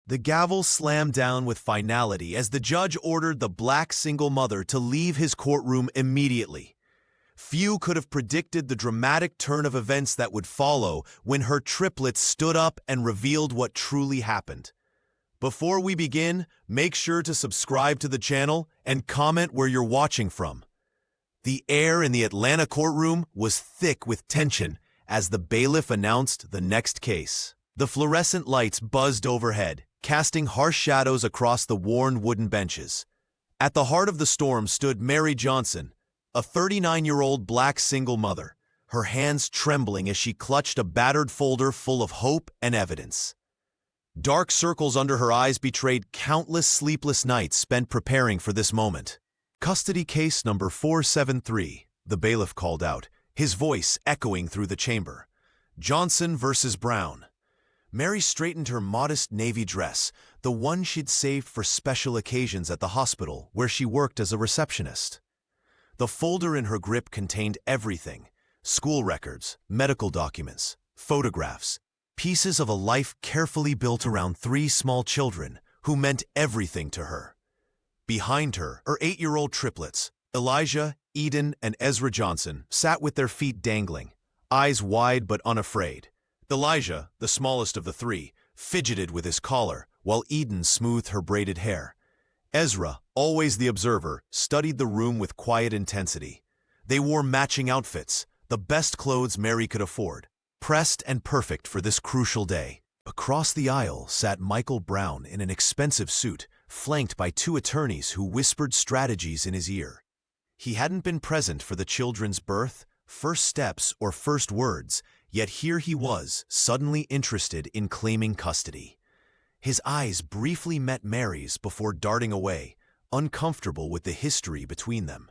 The gavel slammed down with finality as the judge ordered the black single mother to leave his courtroom immediately. Few could have predicted the dramatic turn of events that would follow when her triplets stood up and revealed what truly happened. Before we begin, make sure to subscribe to the channel and comment where you're watching from. The air in the Atlanta courtroom was thick with tension as the bailiff announced the next case. The fluorescent lights buzzed overhead, casting harsh shadows across the worn wooden benches. At the heart of the storm stood Mary Johnson, a 39-year-old black single mother, her hands trembling as she clutched a battered folder full of hope and evidence. Dark circles under her eyes betrayed countless sleepless nights spent preparing for this moment. "Custody case number 473, the bailiff called out, his voice echoing through the chamber. "Johnson versus Brown." Mary straightened her modest navy dress, the one she'd saved for special occasions at the hospital where she worked as a receptionist. The folder in her grip contained everything: school records, medical documents, photographs, pieces of a life carefully built around 3 small children who meant everything to her. Behind her 8-year-old triplets, Elijah, Eden, and Ezra Johnson, sat with their feet dangling, eyes wide but unafraid. Elijah, the smallest of the 3, fidgeted with his collar, while Eden smoothed her braided hair. Ezra, always the observer, studied the room with quiet intensity. They wore matching outfits, the best clothes Mary could afford, pressed and perfect for this crucial day. Across the aisle sat Michael Brown in an expensive suit, flanked by 2 attorneys who whispered strategies in his ear. He hadn't been present for the children's birth, first steps, or first words, yet here he was, suddenly interested in claiming custody. His eyes briefly met Mary's before darting away, uncomfortable with the history between them.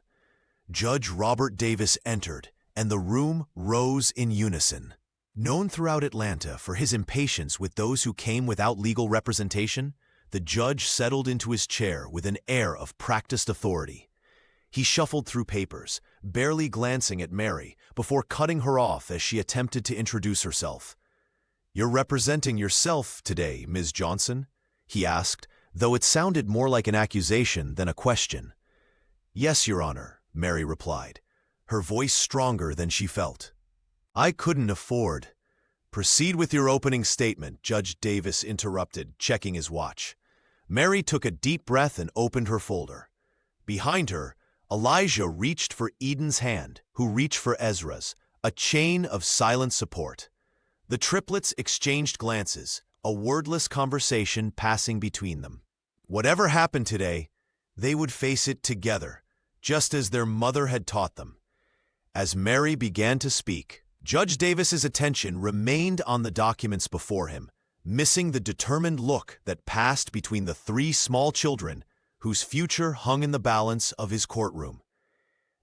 Judge Robert Davis entered, and the room rose in unison. Known throughout Atlanta for his impatience with those who came without legal representation, the judge settled into his chair with an air of practiced authority. He shuffled through papers, barely glancing at Mary, before cutting her off as she attempted to introduce herself. "You're representing yourself today, Ms. Johnson?" he asked, though it sounded more like an accusation than a question. "Yes, Your Honor," Mary replied, her voice stronger than she felt. "I couldn't afford—" "Proceed with your opening statement," Judge Davis interrupted, checking his watch. Mary took a deep breath and opened her folder. Behind her, Elijah reached for Eden's hand, who reached for Ezra's, a chain of silent support. The triplets exchanged glances, a wordless conversation passing between them. Whatever happened today, they would face it together, just as their mother had taught them. As Mary began to speak, Judge Davis's attention remained on the documents before him, missing the determined look that passed between the 3 small children whose future hung in the balance of his courtroom.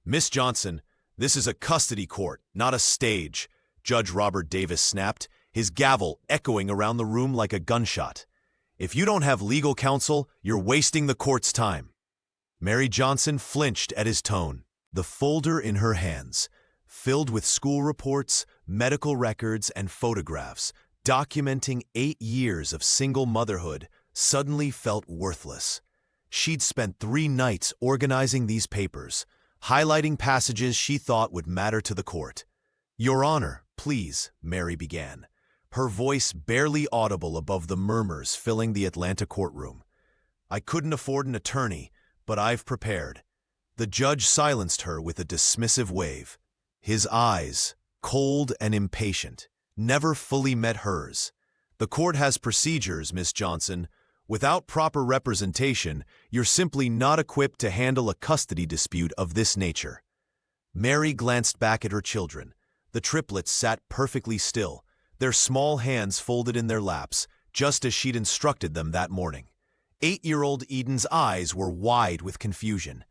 "Miss Johnson, this is a custody court, not a stage," Judge Robert Davis snapped, his gavel echoing around the room like a gunshot. "If you don't have legal counsel, you're wasting the court's time." Mary Johnson flinched at his tone. The folder in her hands, filled with school reports, medical records, and photographs, documenting 8 years of single motherhood, suddenly felt worthless. She'd spent 3 nights organizing these papers, highlighting passages she thought would matter to the court. "Your Honor, please," Mary began, her voice barely audible above the murmurs filling the Atlanta courtroom. "I couldn't afford an attorney, but I've prepared." The judge silenced her with a dismissive wave. His eyes, cold and impatient, never fully met hers. "The court has procedures, Miss Johnson. Without proper representation, you're simply not equipped to handle a custody dispute of this nature." Mary glanced back at her children. The triplets sat perfectly still, their small hands folded in their laps, just as she'd instructed them that morning. 8-year-old Eden's eyes were wide with confusion.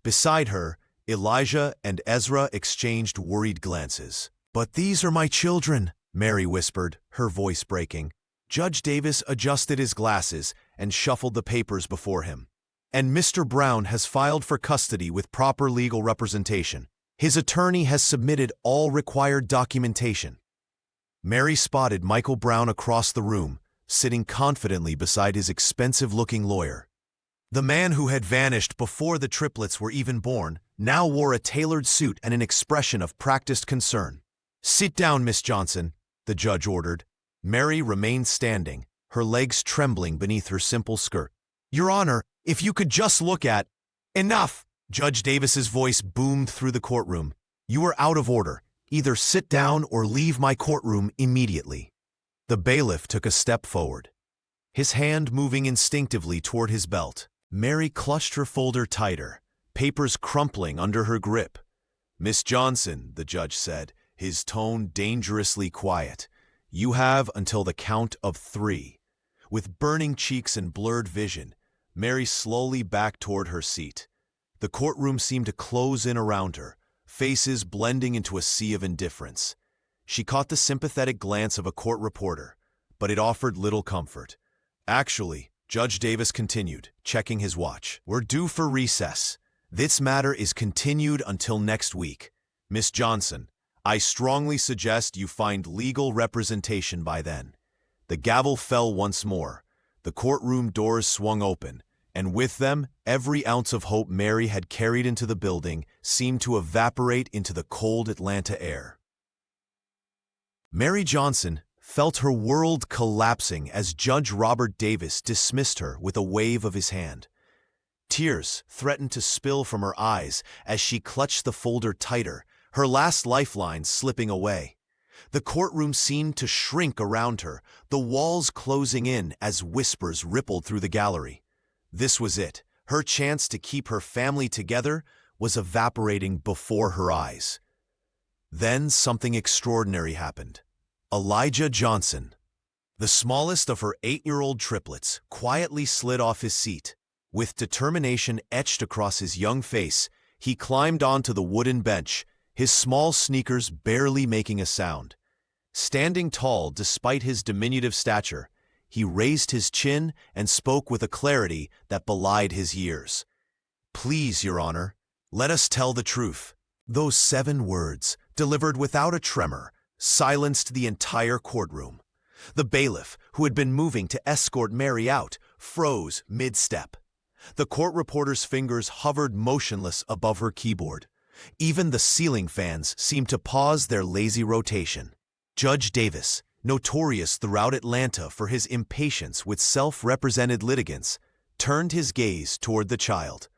Beside her, Elijah and Ezra exchanged worried glances. "But these are my children," Mary whispered, her voice breaking. Judge Davis adjusted his glasses and shuffled the papers before him. "And Mr. Brown has filed for custody with proper legal representation. His attorney has submitted all required documentation." Mary spotted Michael Brown across the room, sitting confidently beside his expensive-looking lawyer. The man who had vanished before the triplets were even born now wore a tailored suit and an expression of practiced concern. "Sit down, Miss Johnson," the judge ordered. Mary remained standing, her legs trembling beneath her simple skirt. "Your Honor, if you could just look at—" "Enough!" Judge Davis's voice boomed through the courtroom. "You are out of order. Either sit down or leave my courtroom immediately." The bailiff took a step forward, his hand moving instinctively toward his belt. Mary clutched her folder tighter, papers crumpling under her grip. "Miss Johnson," the judge said, his tone dangerously quiet, "you have until the count of 3. With burning cheeks and blurred vision, Mary slowly backed toward her seat. The courtroom seemed to close in around her, faces blending into a sea of indifference. She caught the sympathetic glance of a court reporter, but it offered little comfort. "Actually," Judge Davis continued, checking his watch, "we're due for recess. This matter is continued until next week. Miss Johnson, I strongly suggest you find legal representation by then." The gavel fell once more. The courtroom doors swung open, and with them, every ounce of hope Mary had carried into the building seemed to evaporate into the cold Atlanta air. Mary Johnson felt her world collapsing as Judge Robert Davis dismissed her with a wave of his hand. Tears threatened to spill from her eyes as she clutched the folder tighter, her last lifeline slipping away. The courtroom seemed to shrink around her, the walls closing in as whispers rippled through the gallery. This was it. Her chance to keep her family together was evaporating before her eyes. Then something extraordinary happened. Elijah Johnson, the smallest of her 8-year-old triplets, quietly slid off his seat. With determination etched across his young face, he climbed onto the wooden bench, his small sneakers barely making a sound. Standing tall despite his diminutive stature, he raised his chin and spoke with a clarity that belied his years. "Please, Your Honor, let us tell the truth." Those 7 words, delivered without a tremor, silenced the entire courtroom. The bailiff, who had been moving to escort Mary out, froze mid-step. The court reporter's fingers hovered motionless above her keyboard. Even the ceiling fans seemed to pause their lazy rotation. Judge Davis, notorious throughout Atlanta for his impatience with self-represented litigants, turned his gaze toward the child.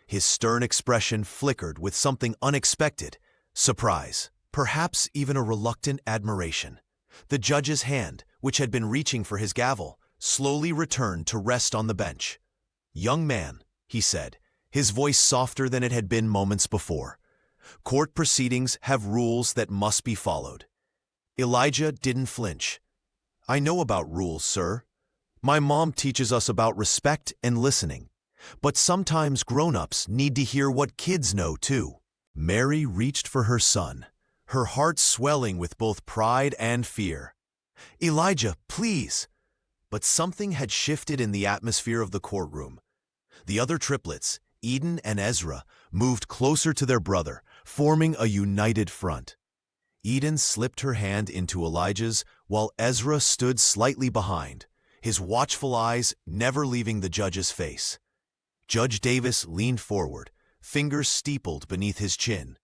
His stern expression flickered with something unexpected, surprise, perhaps even a reluctant admiration. The judge's hand, which had been reaching for his gavel, slowly returned to rest on the bench. "Young man," he said, his voice softer than it had been moments before, "court proceedings have rules that must be followed." Elijah didn't flinch. "I know about rules, sir. My mom teaches us about respect and listening. But sometimes grown-ups need to hear what kids know, too." Mary reached for her son, her heart swelling with both pride and fear. "Elijah, please!" But something had shifted in the atmosphere of the courtroom. The other triplets, Eden and Ezra, moved closer to their brother, forming a united front. Eden slipped her hand into Elijah's, while Ezra stood slightly behind, his watchful eyes never leaving the judge's face. Judge Davis leaned forward, fingers steepled beneath his chin.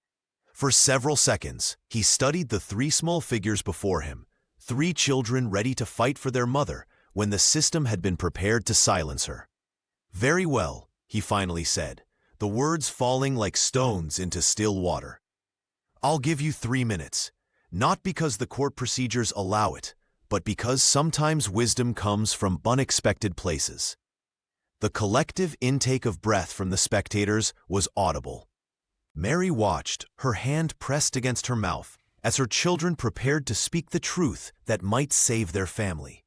For several seconds, he studied the 3 small figures before him, 3 children ready to fight for their mother when the system had been prepared to silence her. "Very well," he finally said, the words falling like stones into still water. "I'll give you 3 minutes, not because the court procedures allow it, but because sometimes wisdom comes from unexpected places." The collective intake of breath from the spectators was audible. Mary watched, her hand pressed against her mouth, as her children prepared to speak the truth that might save their family.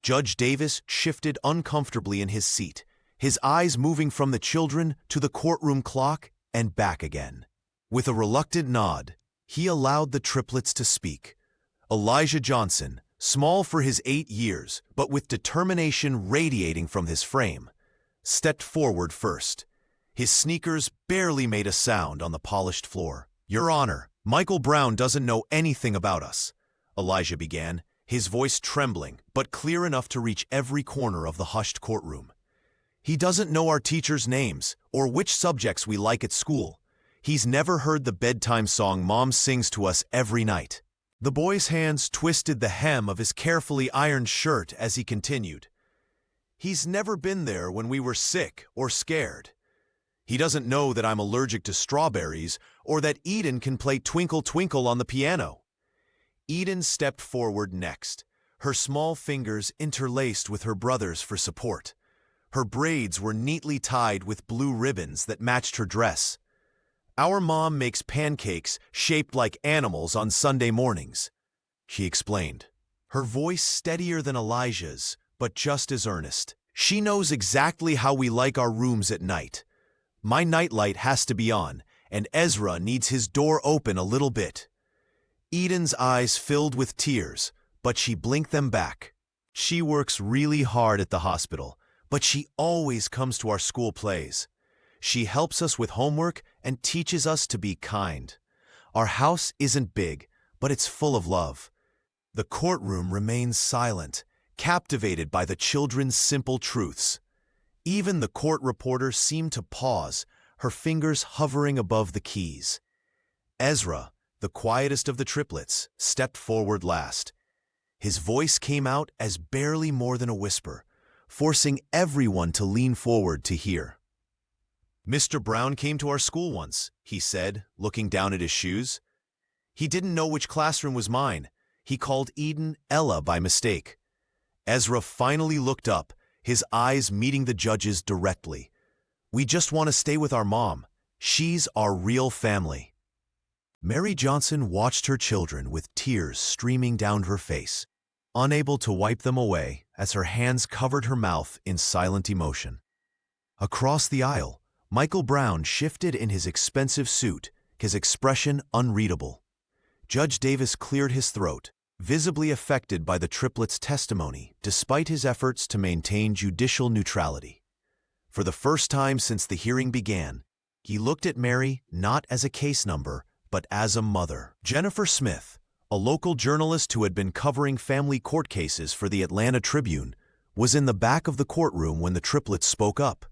Judge Davis shifted uncomfortably in his seat, his eyes moving from the children to the courtroom clock and back again. With a reluctant nod, he allowed the triplets to speak. Elijah Johnson, small for his 8 years, but with determination radiating from his frame, stepped forward first. His sneakers barely made a sound on the polished floor. "Your Honor, Michael Brown doesn't know anything about us," Elijah began, his voice trembling, but clear enough to reach every corner of the hushed courtroom. "He doesn't know our teachers' names or which subjects we like at school. He's never heard the bedtime song Mom sings to us every night." The boy's hands twisted the hem of his carefully ironed shirt as he continued. "He's never been there when we were sick or scared. He doesn't know that I'm allergic to strawberries or that Eden can play Twinkle Twinkle on the piano." Eden stepped forward next, her small fingers interlaced with her brother's for support. Her braids were neatly tied with blue ribbons that matched her dress. "Our mom makes pancakes shaped like animals on Sunday mornings," she explained, her voice steadier than Elijah's, but just as earnest. "She knows exactly how we like our rooms at night. My nightlight has to be on, and Ezra needs his door open a little bit." Eden's eyes filled with tears, but she blinked them back. "She works really hard at the hospital, but she always comes to our school plays. She helps us with homework and teaches us to be kind. Our house isn't big, but it's full of love." The courtroom remained silent, captivated by the children's simple truths. Even the court reporter seemed to pause, her fingers hovering above the keys. Ezra, the quietest of the triplets, stepped forward last. His voice came out as barely more than a whisper, forcing everyone to lean forward to hear. "Mr. Brown came to our school once," he said, looking down at his shoes. "He didn't know which classroom was mine. He called Eden Ella by mistake." Ezra finally looked up, his eyes meeting the judge's directly. "We just want to stay with our mom. She's our real family." Mary Johnson watched her children with tears streaming down her face, unable to wipe them away as her hands covered her mouth in silent emotion. Across the aisle, Michael Brown shifted in his expensive suit, his expression unreadable. Judge Davis cleared his throat, visibly affected by the triplets' testimony despite his efforts to maintain judicial neutrality. For the first time since the hearing began, he looked at Mary not as a case number, but as a mother. Jennifer Smith, a local journalist who had been covering family court cases for the Atlanta Tribune, was in the back of the courtroom when the triplets spoke up.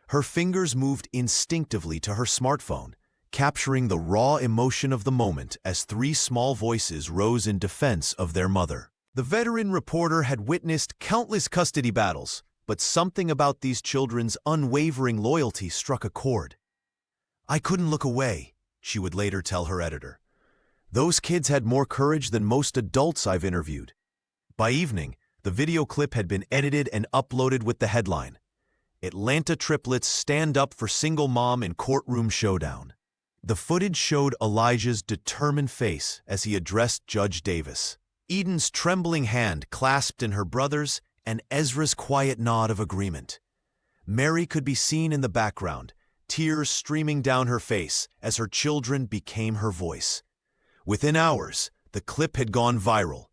Her fingers moved instinctively to her smartphone, capturing the raw emotion of the moment as three small voices rose in defense of their mother. The veteran reporter had witnessed countless custody battles, but something about these children's unwavering loyalty struck a chord. "I couldn't look away," she would later tell her editor. "Those kids had more courage than most adults I've interviewed." By evening, the video clip had been edited and uploaded with the headline, "Atlanta Triplets Stand Up for Single Mom in Courtroom Showdown." The footage showed Elijah's determined face as he addressed Judge Davis, Eden's trembling hand clasped in her brother's, and Ezra's quiet nod of agreement. Mary could be seen in the background, tears streaming down her face as her children became her voice. Within hours, the clip had gone viral.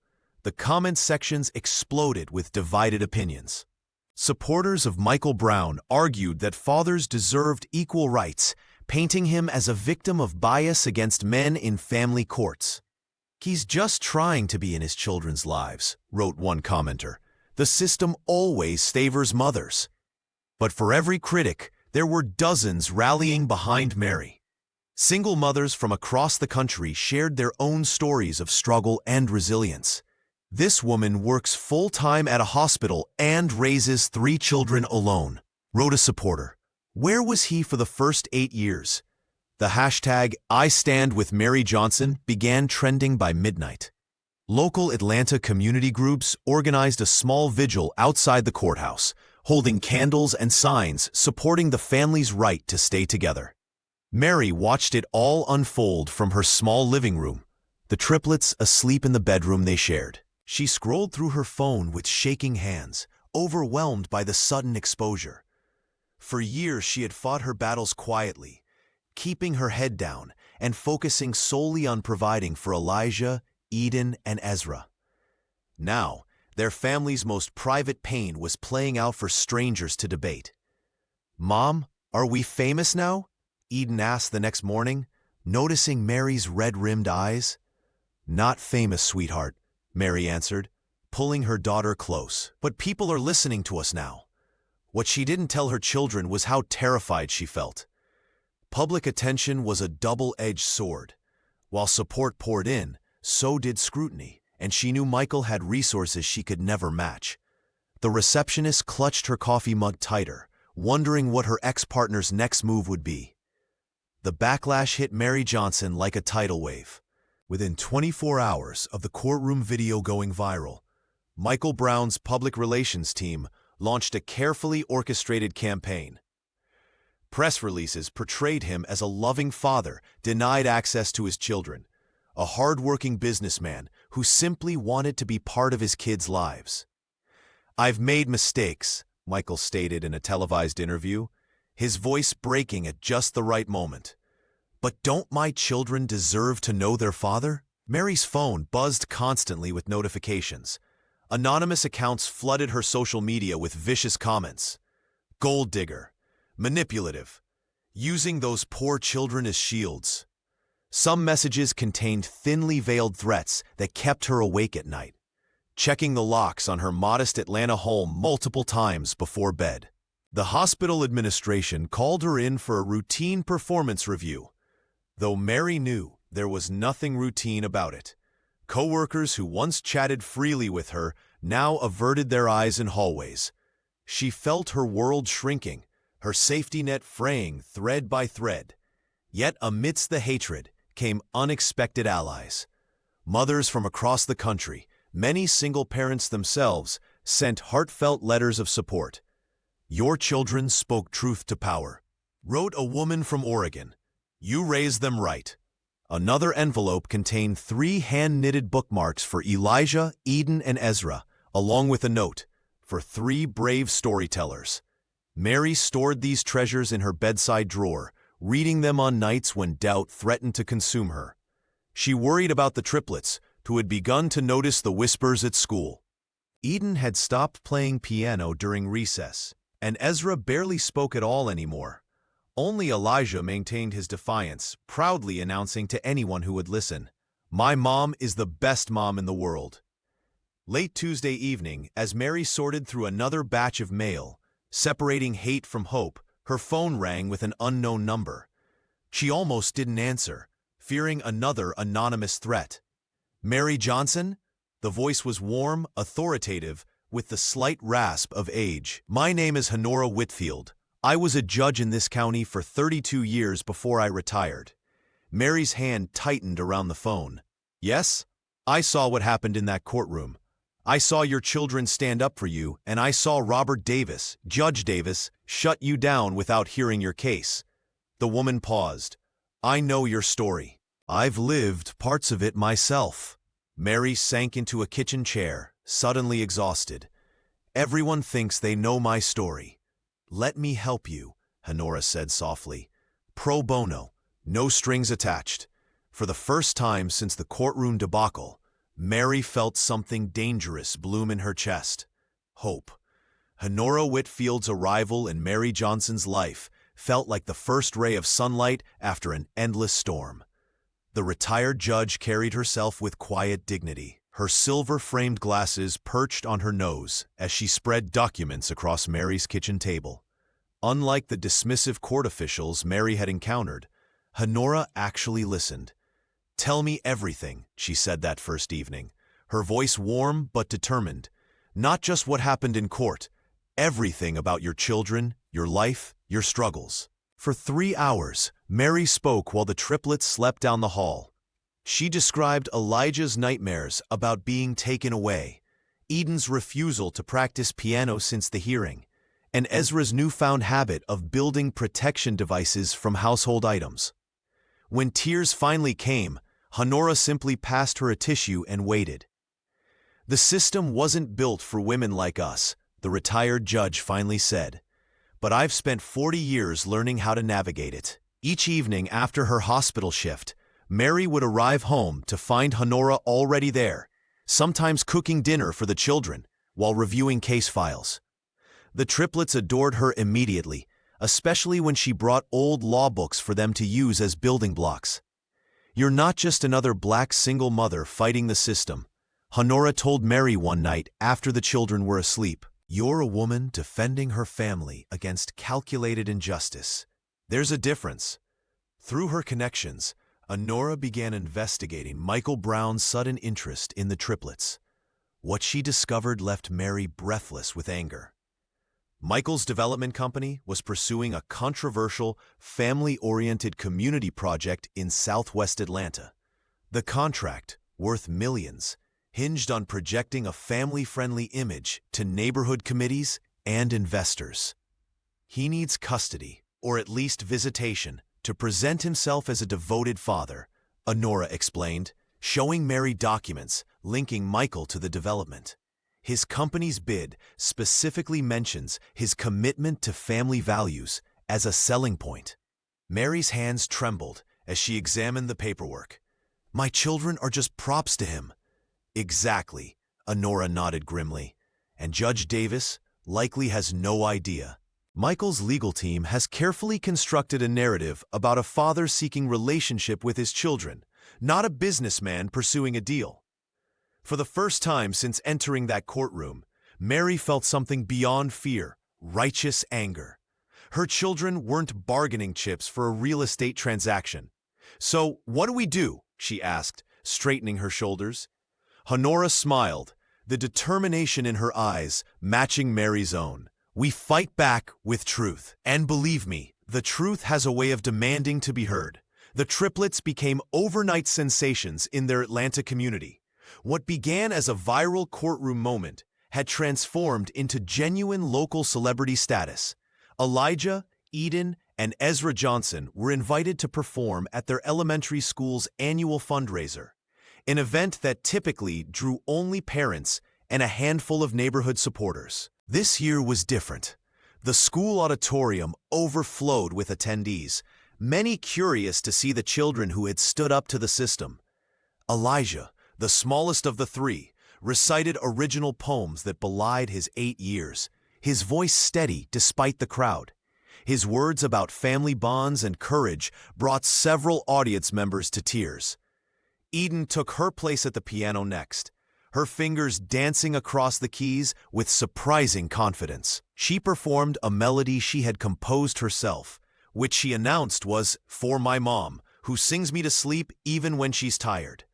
The comment sections exploded with divided opinions. Supporters of Michael Brown argued that fathers deserved equal rights, painting him as a victim of bias against men in family courts. "He's just trying to be in his children's lives," wrote one commenter. "The system always favors mothers." But for every critic, there were dozens rallying behind Mary. Single mothers from across the country shared their own stories of struggle and resilience. "This woman works full-time at a hospital and raises 3 children alone," wrote a supporter. "Where was he for the first 8 years?" The hashtag #IStandWithMaryJohnson began trending by midnight. Local Atlanta community groups organized a small vigil outside the courthouse, holding candles and signs supporting the family's right to stay together. Mary watched it all unfold from her small living room, the triplets asleep in the bedroom they shared. She scrolled through her phone with shaking hands, overwhelmed by the sudden exposure. For years she had fought her battles quietly, keeping her head down and focusing solely on providing for Elijah, Eden, and Ezra. Now, their family's most private pain was playing out for strangers to debate. "Mom, are we famous now?" Eden asked the next morning, noticing Mary's red-rimmed eyes. "Not famous, sweetheart," Mary answered, pulling her daughter close. But people are listening to us now. What she didn't tell her children was how terrified she felt. Public attention was a double-edged sword. While support poured in, so did scrutiny, and she knew Michael had resources she could never match. The receptionist clutched her coffee mug tighter, wondering what her ex-partner's next move would be. The backlash hit Mary Johnson like a tidal wave. Within 24 hours of the courtroom video going viral, Michael Brown's public relations team launched a carefully orchestrated campaign. Press releases portrayed him as a loving father denied access to his children, a hard-working businessman who simply wanted to be part of his kids' lives. "I've made mistakes," Michael stated in a televised interview, his voice breaking at just the right moment. "But don't my children deserve to know their father?" Mary's phone buzzed constantly with notifications. Anonymous accounts flooded her social media with vicious comments. Gold digger. Manipulative. Using those poor children as shields. Some messages contained thinly veiled threats that kept her awake at night, checking the locks on her modest Atlanta home multiple times before bed. The hospital administration called her in for a routine performance review, though Mary knew there was nothing routine about it. Coworkers who once chatted freely with her now averted their eyes in hallways. She felt her world shrinking, her safety net fraying thread by thread. Yet amidst the hatred came unexpected allies. Mothers from across the country, many single parents themselves, sent heartfelt letters of support. "Your children spoke truth to power," wrote a woman from Oregon. "You raised them right." Another envelope contained 3 hand-knitted bookmarks for Elijah, Eden, and Ezra, along with a note, "For 3 brave storytellers." Mary stored these treasures in her bedside drawer, reading them on nights when doubt threatened to consume her. She worried about the triplets, who had begun to notice the whispers at school. Eden had stopped playing piano during recess, and Ezra barely spoke at all anymore. Only Elijah maintained his defiance, proudly announcing to anyone who would listen, "My mom is the best mom in the world." Late Tuesday evening, as Mary sorted through another batch of mail, separating hate from hope, her phone rang with an unknown number. She almost didn't answer, fearing another anonymous threat. "Mary Johnson?" The voice was warm, authoritative, with the slight rasp of age. "My name is Honora Whitfield. I was a judge in this county for 32 years before I retired." Mary's hand tightened around the phone. "Yes? I saw what happened in that courtroom. I saw your children stand up for you, and I saw Robert Davis, Judge Davis, shut you down without hearing your case." The woman paused. "I know your story. I've lived parts of it myself." Mary sank into a kitchen chair, suddenly exhausted. "Everyone thinks they know my story." "Let me help you," Honora said softly. "Pro bono, no strings attached." For the first time since the courtroom debacle, Mary felt something dangerous bloom in her chest. Hope. Honora Whitfield's arrival in Mary Johnson's life felt like the first ray of sunlight after an endless storm. The retired judge carried herself with quiet dignity, her silver-framed glasses perched on her nose as she spread documents across Mary's kitchen table. Unlike the dismissive court officials Mary had encountered, Honora actually listened. "Tell me everything," she said that first evening, her voice warm but determined. "Not just what happened in court, everything about your children, your life, your struggles." For 3 hours, Mary spoke while the triplets slept down the hall. She described Elijah's nightmares about being taken away, Eden's refusal to practice piano since the hearing, and Ezra's newfound habit of building protection devices from household items. When tears finally came, Honora simply passed her a tissue and waited. "The system wasn't built for women like us," the retired judge finally said. "But I've spent 40 years learning how to navigate it." Each evening after her hospital shift, Mary would arrive home to find Honora already there, sometimes cooking dinner for the children while reviewing case files. The triplets adored her immediately, especially when she brought old law books for them to use as building blocks. "You're not just another black single mother fighting the system. Honora told Mary one night after the children were asleep, "You're a woman defending her family against calculated injustice. There's a difference." Through her connections, Honora began investigating Michael Brown's sudden interest in the triplets. What she discovered left Mary breathless with anger. Michael's development company was pursuing a controversial, family-oriented community project in Southwest Atlanta. The contract, worth millions, hinged on projecting a family-friendly image to neighborhood committees and investors. He needs custody, or at least visitation, to present himself as a devoted father, Honora explained, showing Mary documents linking Michael to the development. His company's bid specifically mentions his commitment to family values as a selling point. Mary's hands trembled as she examined the paperwork. "My children are just props to him." "Exactly," Honora nodded grimly. "And Judge Davis likely has no idea." Michael's legal team has carefully constructed a narrative about a father seeking relationship with his children, not a businessman pursuing a deal. For the first time since entering that courtroom, Mary felt something beyond fear, righteous anger. Her children weren't bargaining chips for a real estate transaction. "So, what do we do?" she asked, straightening her shoulders. Honora smiled, the determination in her eyes matching Mary's own. "We fight back with truth. And believe me, the truth has a way of demanding to be heard." The triplets became overnight sensations in their Atlanta community. What began as a viral courtroom moment had transformed into genuine local celebrity status. Elijah, Eden, and Ezra Johnson were invited to perform at their elementary school's annual fundraiser, an event that typically drew only parents and a handful of neighborhood supporters. This year was different. The school auditorium overflowed with attendees, many curious to see the children who had stood up to the system. Elijah, the smallest of the three, recited original poems that belied his 8 years, his voice steady despite the crowd. His words about family bonds and courage brought several audience members to tears. Eden took her place at the piano next, her fingers dancing across the keys with surprising confidence. She performed a melody she had composed herself, which she announced was "For My Mom, who sings me to sleep even when she's tired."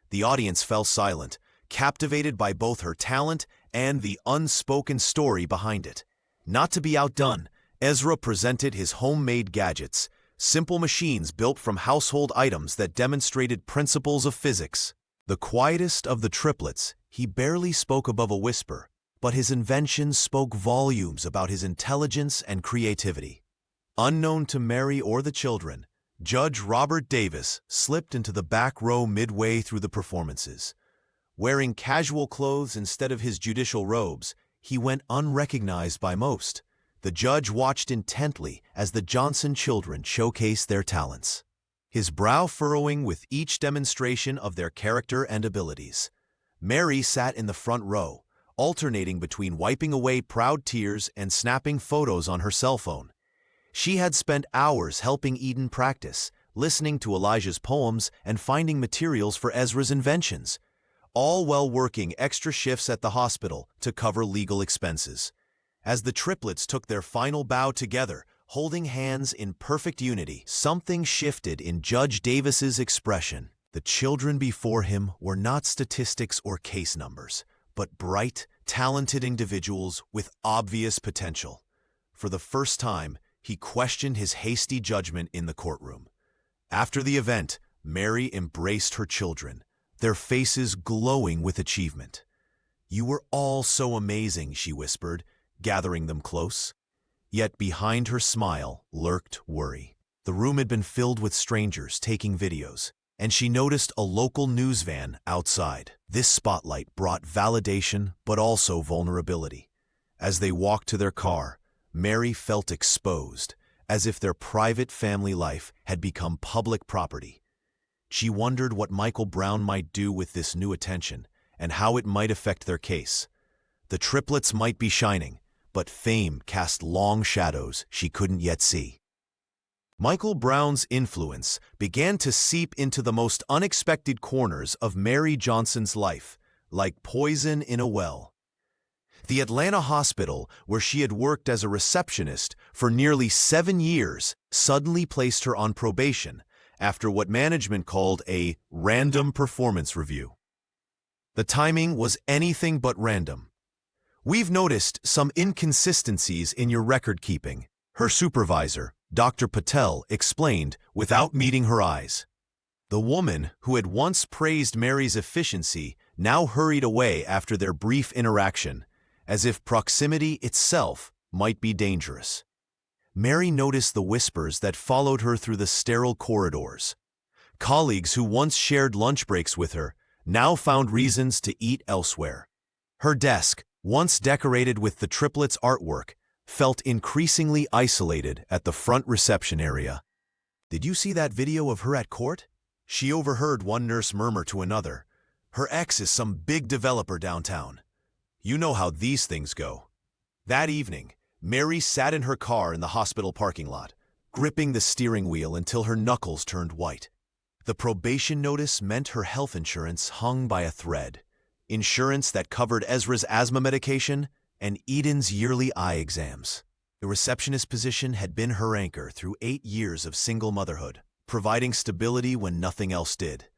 The audience fell silent, captivated by both her talent and the unspoken story behind it. Not to be outdone, Ezra presented his homemade gadgets, simple machines built from household items that demonstrated principles of physics. The quietest of the triplets, he barely spoke above a whisper, but his inventions spoke volumes about his intelligence and creativity. Unknown to Mary or the children, Judge Robert Davis slipped into the back row midway through the performances. Wearing casual clothes instead of his judicial robes, he went unrecognized by most. The judge watched intently as the Johnson children showcased their talents, his brow furrowing with each demonstration of their character and abilities. Mary sat in the front row, alternating between wiping away proud tears and snapping photos on her cell phone. She had spent hours helping Eden practice, listening to Elijah's poems and finding materials for Ezra's inventions, all while working extra shifts at the hospital to cover legal expenses. As the triplets took their final bow together, holding hands in perfect unity, something shifted in Judge Davis's expression. The children before him were not statistics or case numbers, but bright, talented individuals with obvious potential. For the first time, he questioned his hasty judgment in the courtroom. After the event, Mary embraced her children, their faces glowing with achievement. "You were all so amazing," she whispered, gathering them close. Yet behind her smile lurked worry. The room had been filled with strangers taking videos, and she noticed a local news van outside. This spotlight brought validation but also vulnerability. As they walked to their car, Mary felt exposed, as if their private family life had become public property. She wondered what Michael Brown might do with this new attention and how it might affect their case. The triplets might be shining, but fame cast long shadows she couldn't yet see. Michael Brown's influence began to seep into the most unexpected corners of Mary Johnson's life, like poison in a well. The Atlanta hospital, where she had worked as a receptionist for nearly 7 years, suddenly placed her on probation after what management called a random performance review. The timing was anything but random. "We've noticed some inconsistencies in your record keeping," her supervisor, Dr. Patel, explained without meeting her eyes. The woman, who had once praised Mary's efficiency, now hurried away after their brief interaction, as if proximity itself might be dangerous. Mary noticed the whispers that followed her through the sterile corridors. Colleagues who once shared lunch breaks with her now found reasons to eat elsewhere. Her desk, once decorated with the Triplets artwork, felt increasingly isolated at the front reception area. "Did you see that video of her at court?" She overheard one nurse murmur to another. "Her ex is some big developer downtown. You know how these things go." That evening, Mary sat in her car in the hospital parking lot, gripping the steering wheel until her knuckles turned white. The probation notice meant her health insurance hung by a thread. Insurance that covered Ezra's asthma medication and Eden's yearly eye exams. The receptionist position had been her anchor through 8 years of single motherhood, providing stability when nothing else did.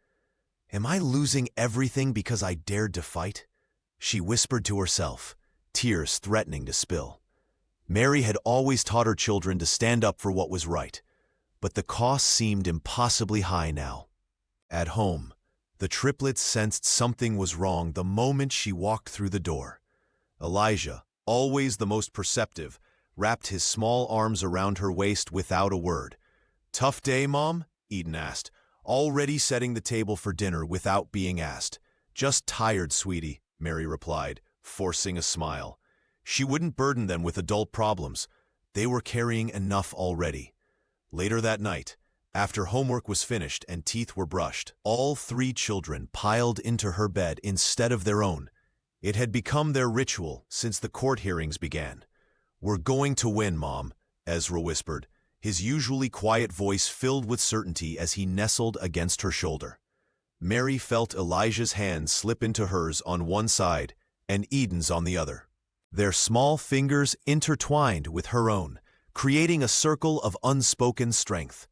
"Am I losing everything because I dared to fight?" she whispered to herself, tears threatening to spill. Mary had always taught her children to stand up for what was right, but the cost seemed impossibly high now. At home, the triplets sensed something was wrong the moment she walked through the door. Elijah, always the most perceptive, wrapped his small arms around her waist without a word. "Tough day, Mom?" Eden asked, already setting the table for dinner without being asked. "Just tired, sweetie," Mary replied, forcing a smile. She wouldn't burden them with adult problems. They were carrying enough already. Later that night, after homework was finished and teeth were brushed, all 3 children piled into her bed instead of their own. It had become their ritual since the court hearings began. "We're going to win, Mom," Ezra whispered, his usually quiet voice filled with certainty as he nestled against her shoulder. Mary felt Elijah's hand slip into hers on one side and Eden's on the other. Their small fingers intertwined with her own, creating a circle of unspoken strength.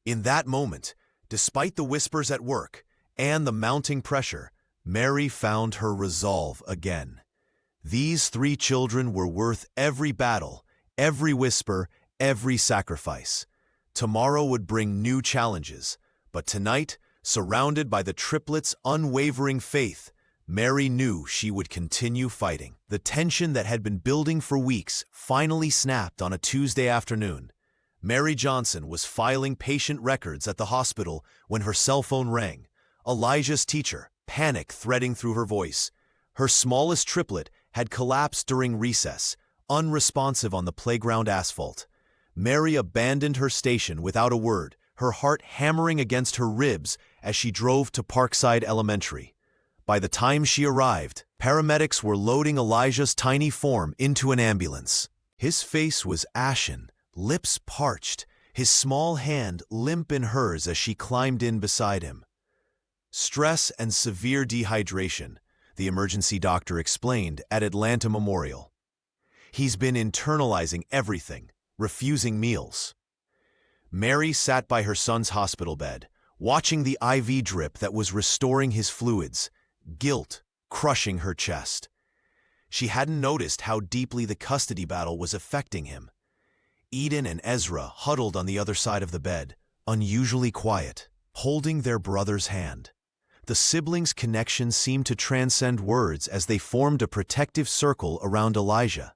In that moment, despite the whispers at work and the mounting pressure, Mary found her resolve again. These 3 children were worth every battle, every whisper, every sacrifice. Tomorrow would bring new challenges, but tonight, surrounded by the triplets' unwavering faith, Mary knew she would continue fighting. The tension that had been building for weeks finally snapped on a Tuesday afternoon. Mary Johnson was filing patient records at the hospital when her cell phone rang. Elijah's teacher, panic threading through her voice. Her smallest triplet had collapsed during recess, unresponsive on the playground asphalt. Mary abandoned her station without a word, her heart hammering against her ribs as she drove to Parkside Elementary. By the time she arrived, paramedics were loading Elijah's tiny form into an ambulance. His face was ashen, lips parched, his small hand limp in hers as she climbed in beside him. "Stress and severe dehydration," the emergency doctor explained at Atlanta Memorial. "He's been internalizing everything, refusing meals." Mary sat by her son's hospital bed, watching the IV drip that was restoring his fluids, guilt crushing her chest. She hadn't noticed how deeply the custody battle was affecting him. Eden and Ezra huddled on the other side of the bed, unusually quiet, holding their brother's hand. The siblings' connection seemed to transcend words as they formed a protective circle around Elijah.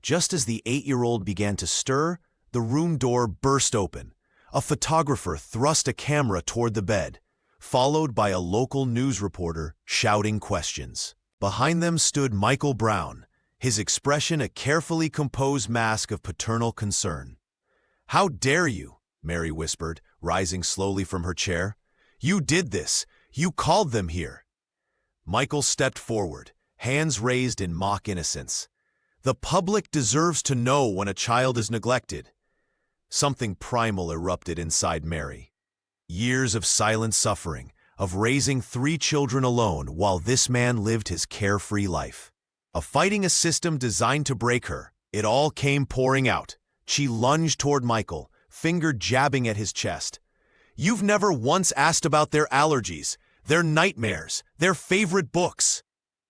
Just as the 8-year-old began to stir, the room door burst open. A photographer thrust a camera toward the bed, followed by a local news reporter shouting questions. Behind them stood Michael Brown, his expression a carefully composed mask of paternal concern. "How dare you?" Mary whispered, rising slowly from her chair. "You did this. You called them here." Michael stepped forward, hands raised in mock innocence. "The public deserves to know when a child is neglected." Something primal erupted inside Mary. Years of silent suffering, of raising 3 children alone while this man lived his carefree life. Of fighting a system designed to break her, it all came pouring out. She lunged toward Michael, finger jabbing at his chest. "You've never once asked about their allergies, their nightmares, their favorite books."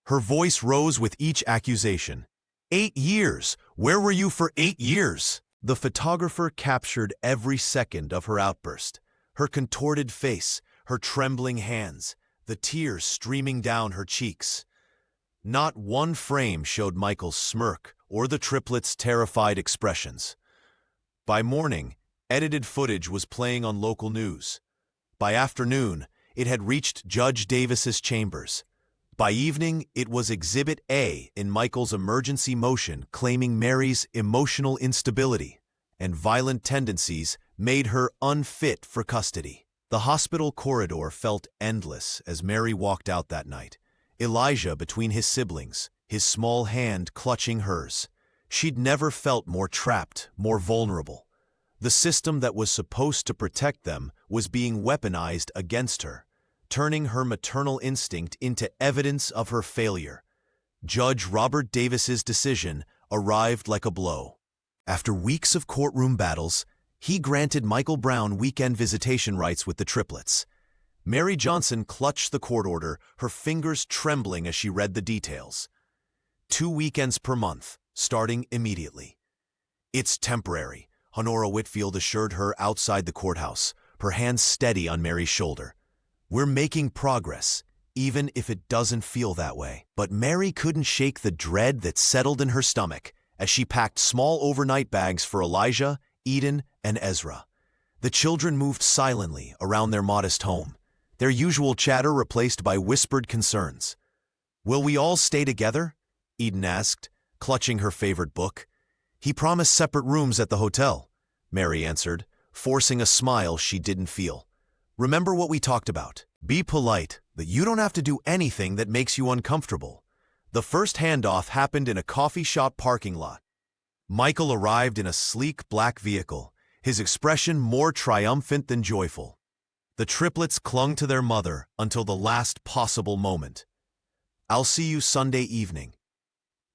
Her voice rose with each accusation. 8 years! Where were you for 8 years? The photographer captured every second of her outburst. Her contorted face, her trembling hands, the tears streaming down her cheeks. Not one frame showed Michael's smirk or the triplets' terrified expressions. By morning, edited footage was playing on local news. By afternoon, it had reached Judge Davis's chambers. By evening, it was Exhibit A in Michael's emergency motion claiming Mary's emotional instability and violent tendencies made her unfit for custody. The hospital corridor felt endless as Mary walked out that night, Elijah between his siblings, his small hand clutching hers. She'd never felt more trapped, more vulnerable. The system that was supposed to protect them was being weaponized against her, turning her maternal instinct into evidence of her failure. Judge Robert Davis's decision arrived like a blow. After weeks of courtroom battles, he granted Michael Brown weekend visitation rights with the triplets. Mary Johnson clutched the court order, her fingers trembling as she read the details. 2 weekends per month, starting immediately. "It's temporary," Honora Whitfield assured her outside the courthouse, her hands steady on Mary's shoulder. "We're making progress, even if it doesn't feel that way." But Mary couldn't shake the dread that settled in her stomach as she packed small overnight bags for Elijah, Eden, and Ezra. The children moved silently around their modest home, their usual chatter replaced by whispered concerns. "Will we all stay together?" Eden asked, clutching her favorite book. "He promised separate rooms at the hotel," Mary answered, forcing a smile she didn't feel. "Remember what we talked about. Be polite, but you don't have to do anything that makes you uncomfortable." The first handoff happened in a coffee shop parking lot. Michael arrived in a sleek black vehicle, his expression more triumphant than joyful. The triplets clung to their mother until the last possible moment. "I'll see you Sunday evening,"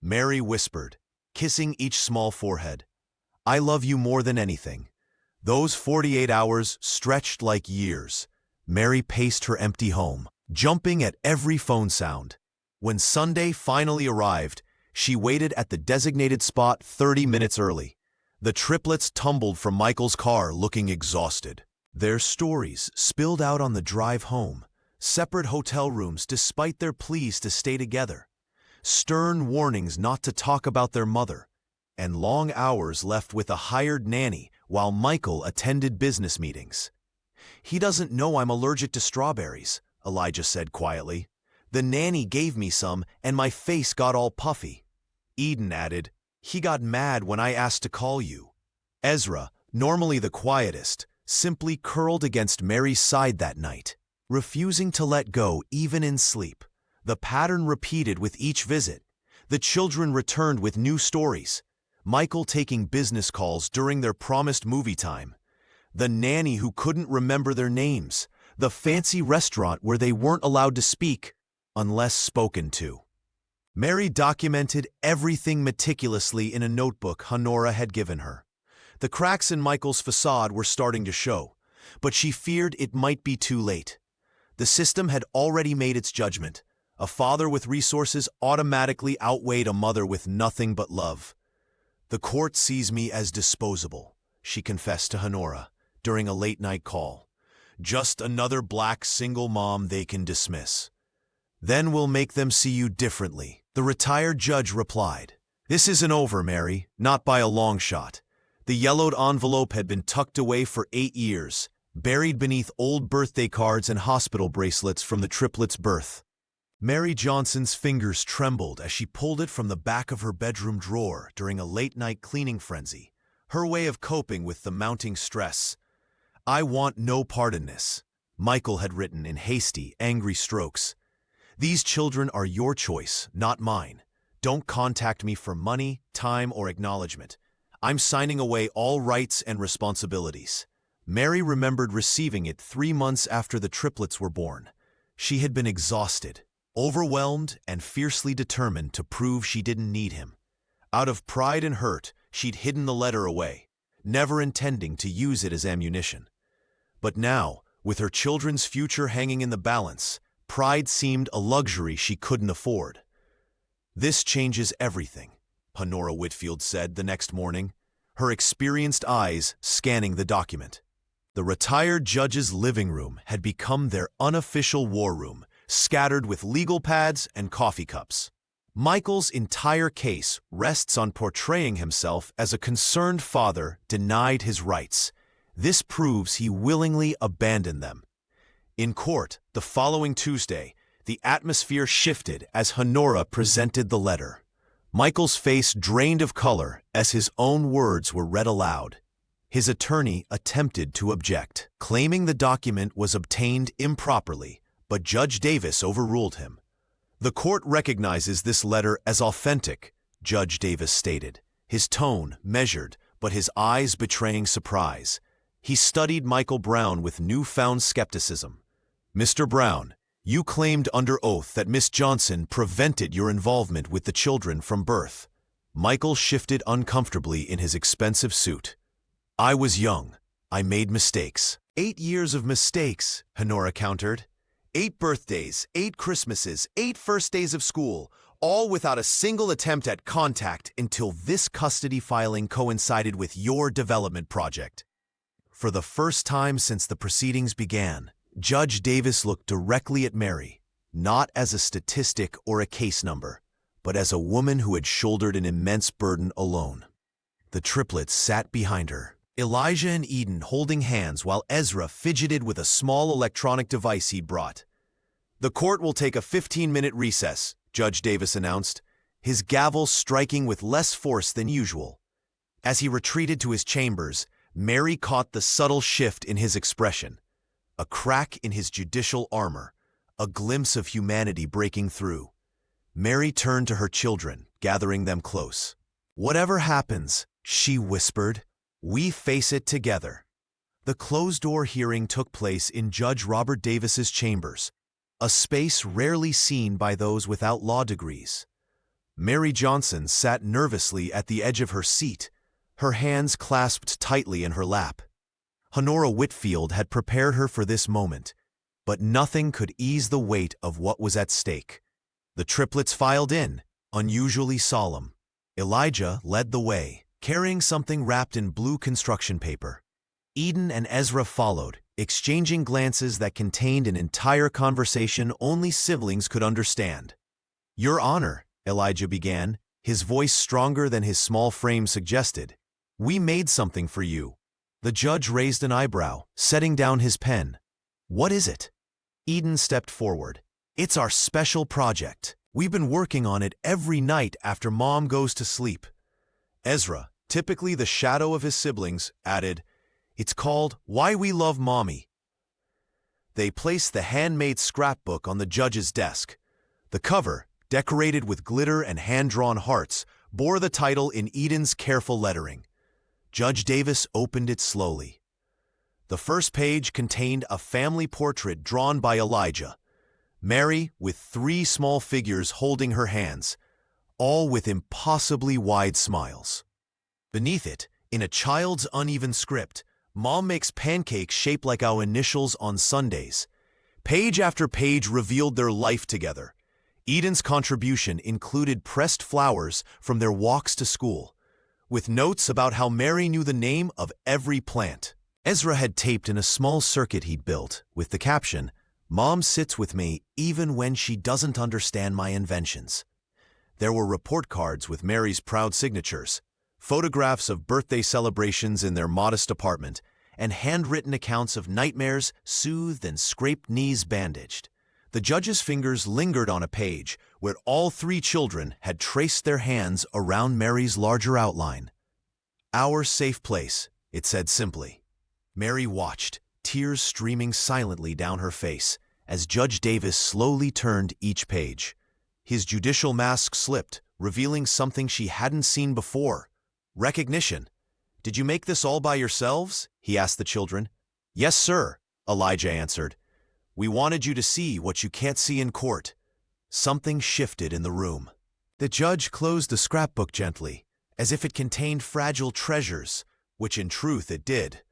Mary whispered, kissing each small forehead. "I love you more than anything." Those 48 hours stretched like years. Mary paced her empty home, jumping at every phone sound. When Sunday finally arrived, she waited at the designated spot 30 minutes early. The triplets tumbled from Michael's car looking exhausted. Their stories spilled out on the drive home, separate hotel rooms despite their pleas to stay together, stern warnings not to talk about their mother, and long hours left with a hired nanny while Michael attended business meetings. "He doesn't know I'm allergic to strawberries," Elijah said quietly. "The nanny gave me some and my face got all puffy." Eden added, "He got mad when I asked to call you." Ezra, normally the quietest, simply curled against Mary's side that night, refusing to let go even in sleep. The pattern repeated with each visit. The children returned with new stories. Michael taking business calls during their promised movie time. The nanny who couldn't remember their names. The fancy restaurant where they weren't allowed to speak unless spoken to. Mary documented everything meticulously in a notebook Honora had given her. The cracks in Michael's facade were starting to show, but she feared it might be too late. The system had already made its judgment. A father with resources automatically outweighed a mother with nothing but love. "The court sees me as disposable," she confessed to Honora during a late-night call. "Just another black single mom they can dismiss. Then we'll make them see you differently," the retired judge replied. "This isn't over, Mary, not by a long shot." The yellowed envelope had been tucked away for 8 years, buried beneath old birthday cards and hospital bracelets from the triplets' birth. Mary Johnson's fingers trembled as she pulled it from the back of her bedroom drawer during a late-night cleaning frenzy, her way of coping with the mounting stress. "I want no part in this," Michael had written in hasty, angry strokes. "These children are your choice, not mine. Don't contact me for money, time, or acknowledgement. I'm signing away all rights and responsibilities." Mary remembered receiving it 3 months after the triplets were born, She had been exhausted, overwhelmed, and fiercely determined to prove she didn't need him. Out of pride and hurt, she'd hidden the letter away, never intending to use it as ammunition. But now, with her children's future hanging in the balance, pride seemed a luxury she couldn't afford. "This changes everything," Honora Whitfield said the next morning, her experienced eyes scanning the document. The retired judge's living room had become their unofficial war room, scattered with legal pads and coffee cups. Michael's entire case rests on portraying himself as a concerned father denied his rights. This proves he willingly abandoned them. In court, the following Tuesday, the atmosphere shifted as Honora presented the letter. Michael's face drained of color as his own words were read aloud. His attorney attempted to object, claiming the document was obtained improperly, but Judge Davis overruled him. "The court recognizes this letter as authentic," Judge Davis stated, his tone measured, but his eyes betraying surprise. He studied Michael Brown with newfound skepticism. "Mr. Brown, you claimed under oath that Miss Johnson prevented your involvement with the children from birth." Michael shifted uncomfortably in his expensive suit. "I was young. I made mistakes." 8 years of mistakes," Honora countered. 8 birthdays, 8 Christmases, 8 first days of school, all without a single attempt at contact until this custody filing coincided with your development project. For the first time since the proceedings began, Judge Davis looked directly at Mary, not as a statistic or a case number, but as a woman who had shouldered an immense burden alone. The triplets sat behind her, Elijah and Eden holding hands while Ezra fidgeted with a small electronic device he'd brought. "The court will take a 15-minute recess," Judge Davis announced, his gavel striking with less force than usual. As he retreated to his chambers, Mary caught the subtle shift in his expression. A crack in his judicial armor, a glimpse of humanity breaking through. Mary turned to her children, gathering them close. "Whatever happens," she whispered, "we face it together." The closed-door hearing took place in Judge Robert Davis's chambers, a space rarely seen by those without law degrees. Mary Johnson sat nervously at the edge of her seat, her hands clasped tightly in her lap. Honora Whitfield had prepared her for this moment, but nothing could ease the weight of what was at stake. The triplets filed in, unusually solemn. Elijah led the way, carrying something wrapped in blue construction paper. Eden and Ezra followed, exchanging glances that contained an entire conversation only siblings could understand. "Your Honor," Elijah began, his voice stronger than his small frame suggested, "we made something for you." The judge raised an eyebrow, setting down his pen. "What is it?" Eden stepped forward. "It's our special project. We've been working on it every night after Mom goes to sleep." Ezra, typically the shadow of his siblings, added, "It's called Why We Love Mommy." They placed the handmade scrapbook on the judge's desk. The cover, decorated with glitter and hand-drawn hearts, bore the title in Eden's careful lettering. Judge Davis opened it slowly. The first page contained a family portrait drawn by Elijah. Mary, with 3 small figures holding her hands, all with impossibly wide smiles. Beneath it, in a child's uneven script, Mom makes pancakes shaped like our initials on Sundays. Page after page revealed their life together. Eden's contribution included pressed flowers from their walks to school, with notes about how Mary knew the name of every plant. Ezra had taped in a small circuit he'd built, with the caption, "Mom sits with me even when she doesn't understand my inventions." There were report cards with Mary's proud signatures, photographs of birthday celebrations in their modest apartment, and handwritten accounts of nightmares soothed and scraped knees bandaged. The judge's fingers lingered on a page where all 3 children had traced their hands around Mary's larger outline. "Our safe place," it said simply. Mary watched, tears streaming silently down her face, as Judge Davis slowly turned each page. His judicial mask slipped, revealing something she hadn't seen before. Recognition. "Did you make this all by yourselves?" he asked the children. "Yes, sir," Elijah answered. We wanted you to see what you can't see in court." Something shifted in the room. The judge closed the scrapbook gently, as if it contained fragile treasures, which in truth it did.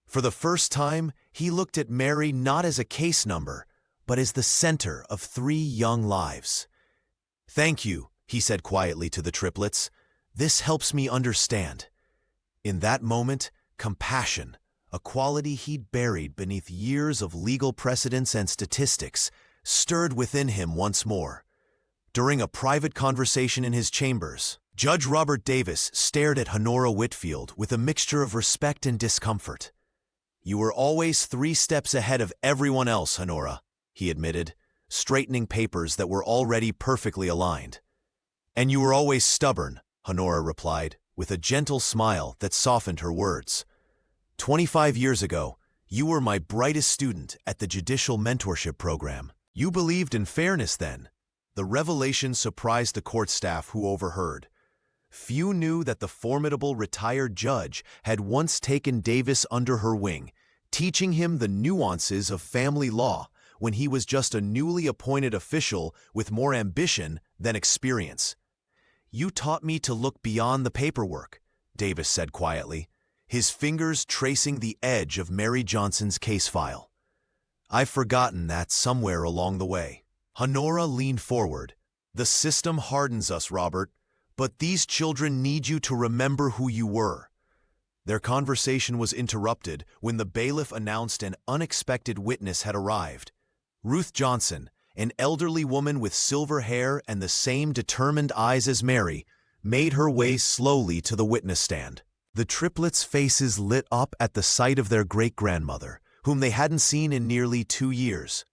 For the first time, he looked at Mary not as a case number, but as the center of 3 young lives. "Thank you," he said quietly to the triplets. "This helps me understand." In that moment, compassion, a quality he'd buried beneath years of legal precedents and statistics, stirred within him once more. During a private conversation in his chambers, Judge Robert Davis stared at Honora Whitfield with a mixture of respect and discomfort. "You were always 3 steps ahead of everyone else, Honora," he admitted, straightening papers that were already perfectly aligned. "And you were always stubborn," Honora replied, with a gentle smile that softened her words. 25 years ago, you were my brightest student at the Judicial Mentorship Program. You believed in fairness then." The revelation surprised the court staff who overheard. Few knew that the formidable retired judge had once taken Davis under her wing, teaching him the nuances of family law when he was just a newly appointed official with more ambition than experience. "You taught me to look beyond the paperwork," Davis said quietly, his fingers tracing the edge of Mary Johnson's case file. "I've forgotten that somewhere along the way." Honora leaned forward. "The system hardens us, Robert, but these children need you to remember who you were." Their conversation was interrupted when the bailiff announced an unexpected witness had arrived. Ruth Johnson, an elderly woman with silver hair and the same determined eyes as Mary, made her way slowly to the witness stand. The triplets' faces lit up at the sight of their great-grandmother, whom they hadn't seen in nearly 2 years.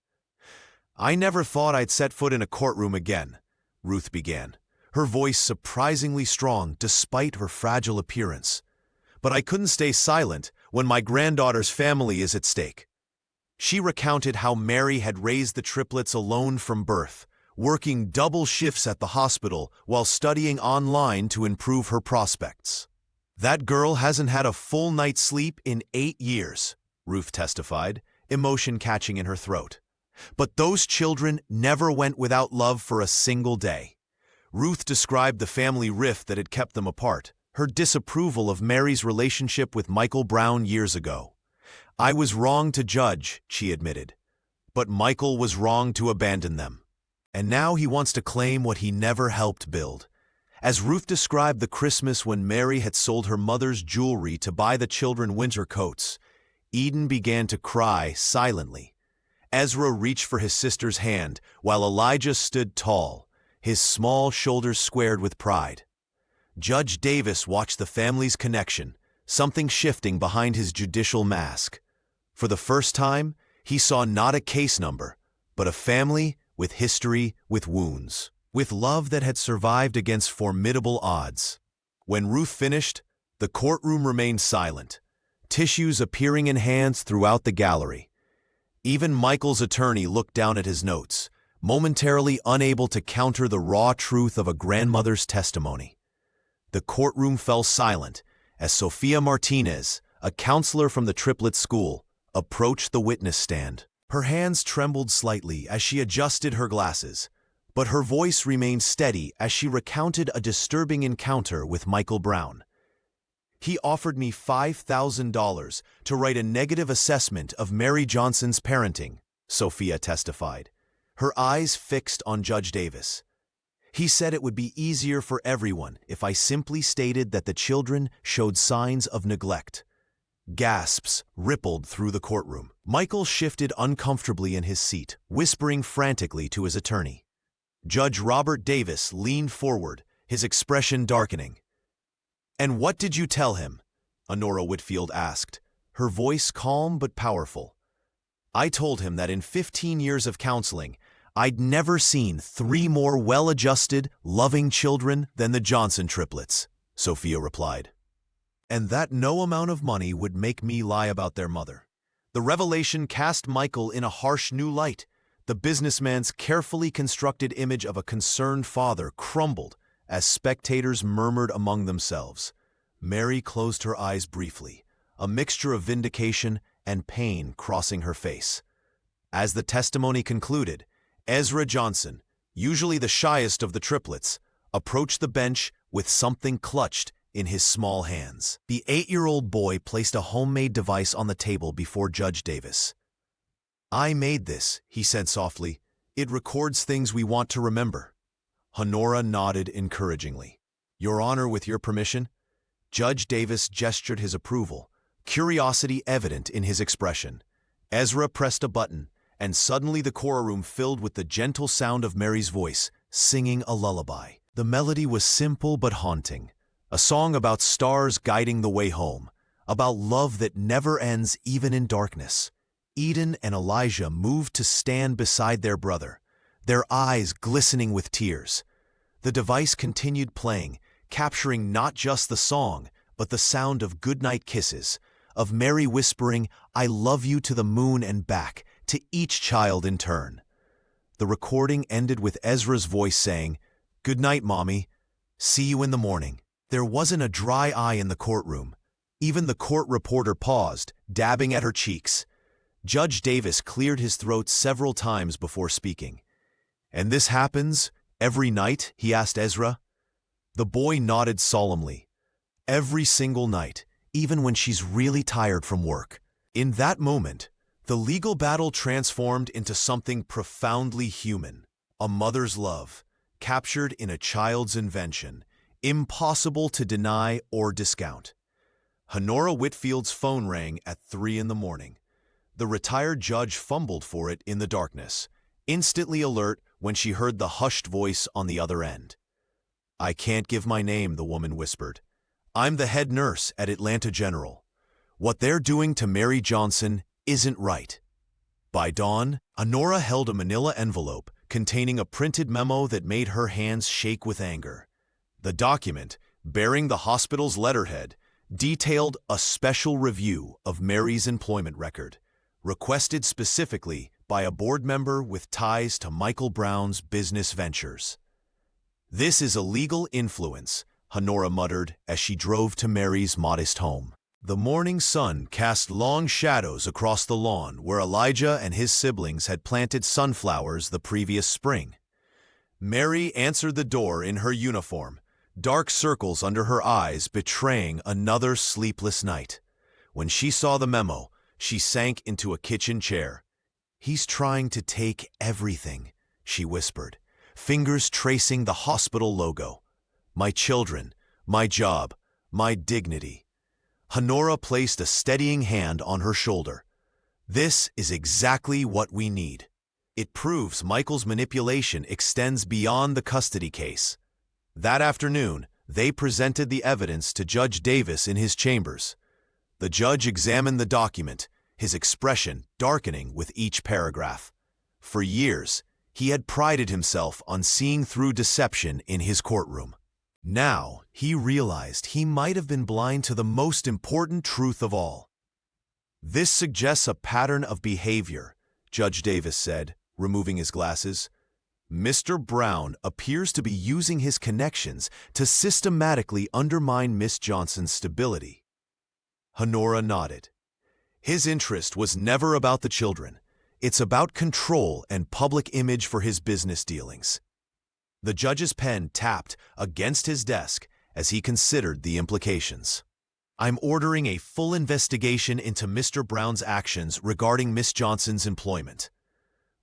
"I never thought I'd set foot in a courtroom again," Ruth began, her voice surprisingly strong despite her fragile appearance. "But I couldn't stay silent when my granddaughter's family is at stake." She recounted how Mary had raised the triplets alone from birth, working double shifts at the hospital while studying online to improve her prospects. "That girl hasn't had a full night's sleep in 8 years, Ruth testified, emotion catching in her throat. But those children never went without love for a single day. Ruth described the family rift that had kept them apart, her disapproval of Mary's relationship with Michael Brown years ago. "I was wrong to judge," she admitted, "but Michael was wrong to abandon them. And now he wants to claim what he never helped build." As Ruth described the Christmas when Mary had sold her mother's jewelry to buy the children winter coats, Eden began to cry silently. Ezra reached for his sister's hand, while Elijah stood tall, his small shoulders squared with pride. Judge Davis watched the family's connection, something shifting behind his judicial mask. For the first time, he saw not a case number, but a family with history, with wounds, with love that had survived against formidable odds. When Ruth finished, the courtroom remained silent, tissues appearing in hands throughout the gallery. Even Michael's attorney looked down at his notes, momentarily unable to counter the raw truth of a grandmother's testimony. The courtroom fell silent as Sophia Martinez, a counselor from the Triplets school, approached the witness stand. Her hands trembled slightly as she adjusted her glasses, but her voice remained steady as she recounted a disturbing encounter with Michael Brown. "He offered me $5,000 to write a negative assessment of Mary Johnson's parenting," Sophia testified, her eyes fixed on Judge Davis. "He said it would be easier for everyone if I simply stated that the children showed signs of neglect." Gasps rippled through the courtroom. Michael shifted uncomfortably in his seat, whispering frantically to his attorney. Judge Robert Davis leaned forward, his expression darkening. "And what did you tell him?" Honora Whitfield asked, her voice calm but powerful. "I told him that in 15 years of counseling, I'd never seen 3 more well-adjusted, loving children than the Johnson triplets," Sophia replied. "And that no amount of money would make me lie about their mother." The revelation cast Michael in a harsh new light. The businessman's carefully constructed image of a concerned father crumbled as spectators murmured among themselves. Mary closed her eyes briefly, a mixture of vindication and pain crossing her face. As the testimony concluded, Ezra Johnson, usually the shyest of the triplets, approached the bench with something clutched in his small hands. The 8-year-old boy placed a homemade device on the table before Judge Davis. "I made this," he said softly. "It records things we want to remember." Honora nodded encouragingly. "Your Honor, with your permission?" Judge Davis gestured his approval, curiosity evident in his expression. Ezra pressed a button, and suddenly the courtroom filled with the gentle sound of Mary's voice, singing a lullaby. The melody was simple but haunting, a song about stars guiding the way home, about love that never ends even in darkness. Eden and Elijah moved to stand beside their brother, their eyes glistening with tears. The device continued playing, capturing not just the song, but the sound of goodnight kisses, of Mary whispering, "I love you" to the moon and back, to each child in turn. The recording ended with Ezra's voice saying, "Good night, Mommy. See you in the morning." There wasn't a dry eye in the courtroom. Even the court reporter paused, dabbing at her cheeks. Judge Davis cleared his throat several times before speaking. "And this happens every night?" he asked Ezra. The boy nodded solemnly. "Every single night, even when she's really tired from work." In that moment, the legal battle transformed into something profoundly human. A mother's love, captured in a child's invention, impossible to deny or discount. Honora Whitfield's phone rang at 3 in the morning. The retired judge fumbled for it in the darkness, instantly alert when she heard the hushed voice on the other end. "I can't give my name," the woman whispered. "I'm the head nurse at Atlanta General. What they're doing to Mary Johnson isn't right." By dawn, Honora held a manila envelope containing a printed memo that made her hands shake with anger. The document, bearing the hospital's letterhead, detailed a special review of Mary's employment record, requested specifically by a board member with ties to Michael Brown's business ventures. "This is illegal influence," Honora muttered as she drove to Mary's modest home. The morning sun cast long shadows across the lawn where Elijah and his siblings had planted sunflowers the previous spring. Mary answered the door in her uniform, dark circles under her eyes betraying another sleepless night. When she saw the memo, she sank into a kitchen chair. "He's trying to take everything," she whispered, fingers tracing the hospital logo. "My children, my job, my dignity." Honora placed a steadying hand on her shoulder. "This is exactly what we need. It proves Michael's manipulation extends beyond the custody case." That afternoon, they presented the evidence to Judge Davis in his chambers. The judge examined the document, his expression darkening with each paragraph. For years, he had prided himself on seeing through deception in his courtroom. Now, he realized he might have been blind to the most important truth of all. "This suggests a pattern of behavior," Judge Davis said, removing his glasses. "Mr. Brown appears to be using his connections to systematically undermine Miss Johnson's stability." Honora nodded. "His interest was never about the children. It's about control and public image for his business dealings." The judge's pen tapped against his desk as he considered the implications. "I'm ordering a full investigation into Mr. Brown's actions regarding Miss Johnson's employment."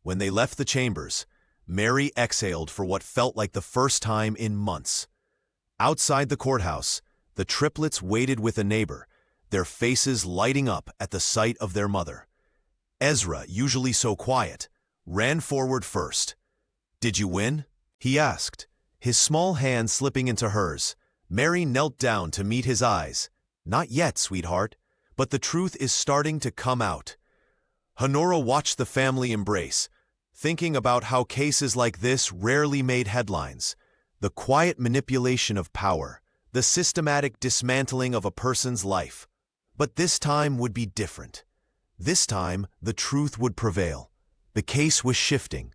When they left the chambers, Mary exhaled for what felt like the first time in months. Outside the courthouse, the triplets waited with a neighbor, their faces lighting up at the sight of their mother. Ezra, usually so quiet, ran forward first. "Did you win?" he asked, his small hand slipping into hers. Mary knelt down to meet his eyes. "Not yet, sweetheart, but the truth is starting to come out." Honora watched the family embrace, thinking about how cases like this rarely made headlines. The quiet manipulation of power, the systematic dismantling of a person's life. But this time would be different. This time, the truth would prevail. The case was shifting.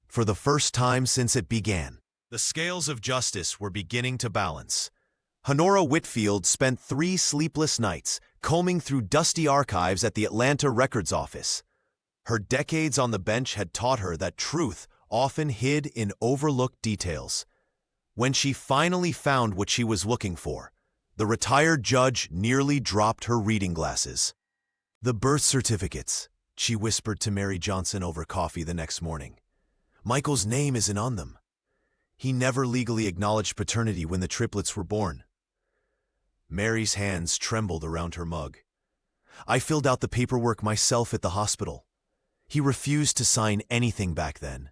For the first time since it began, the scales of justice were beginning to balance. Honora Whitfield spent 3 sleepless nights combing through dusty archives at the Atlanta Records Office. Her decades on the bench had taught her that truth often hid in overlooked details. When she finally found what she was looking for, the retired judge nearly dropped her reading glasses. "The birth certificates," she whispered to Mary Johnson over coffee the next morning. "Michael's name isn't on them. He never legally acknowledged paternity when the triplets were born." Mary's hands trembled around her mug. "I filled out the paperwork myself at the hospital. He refused to sign anything back then."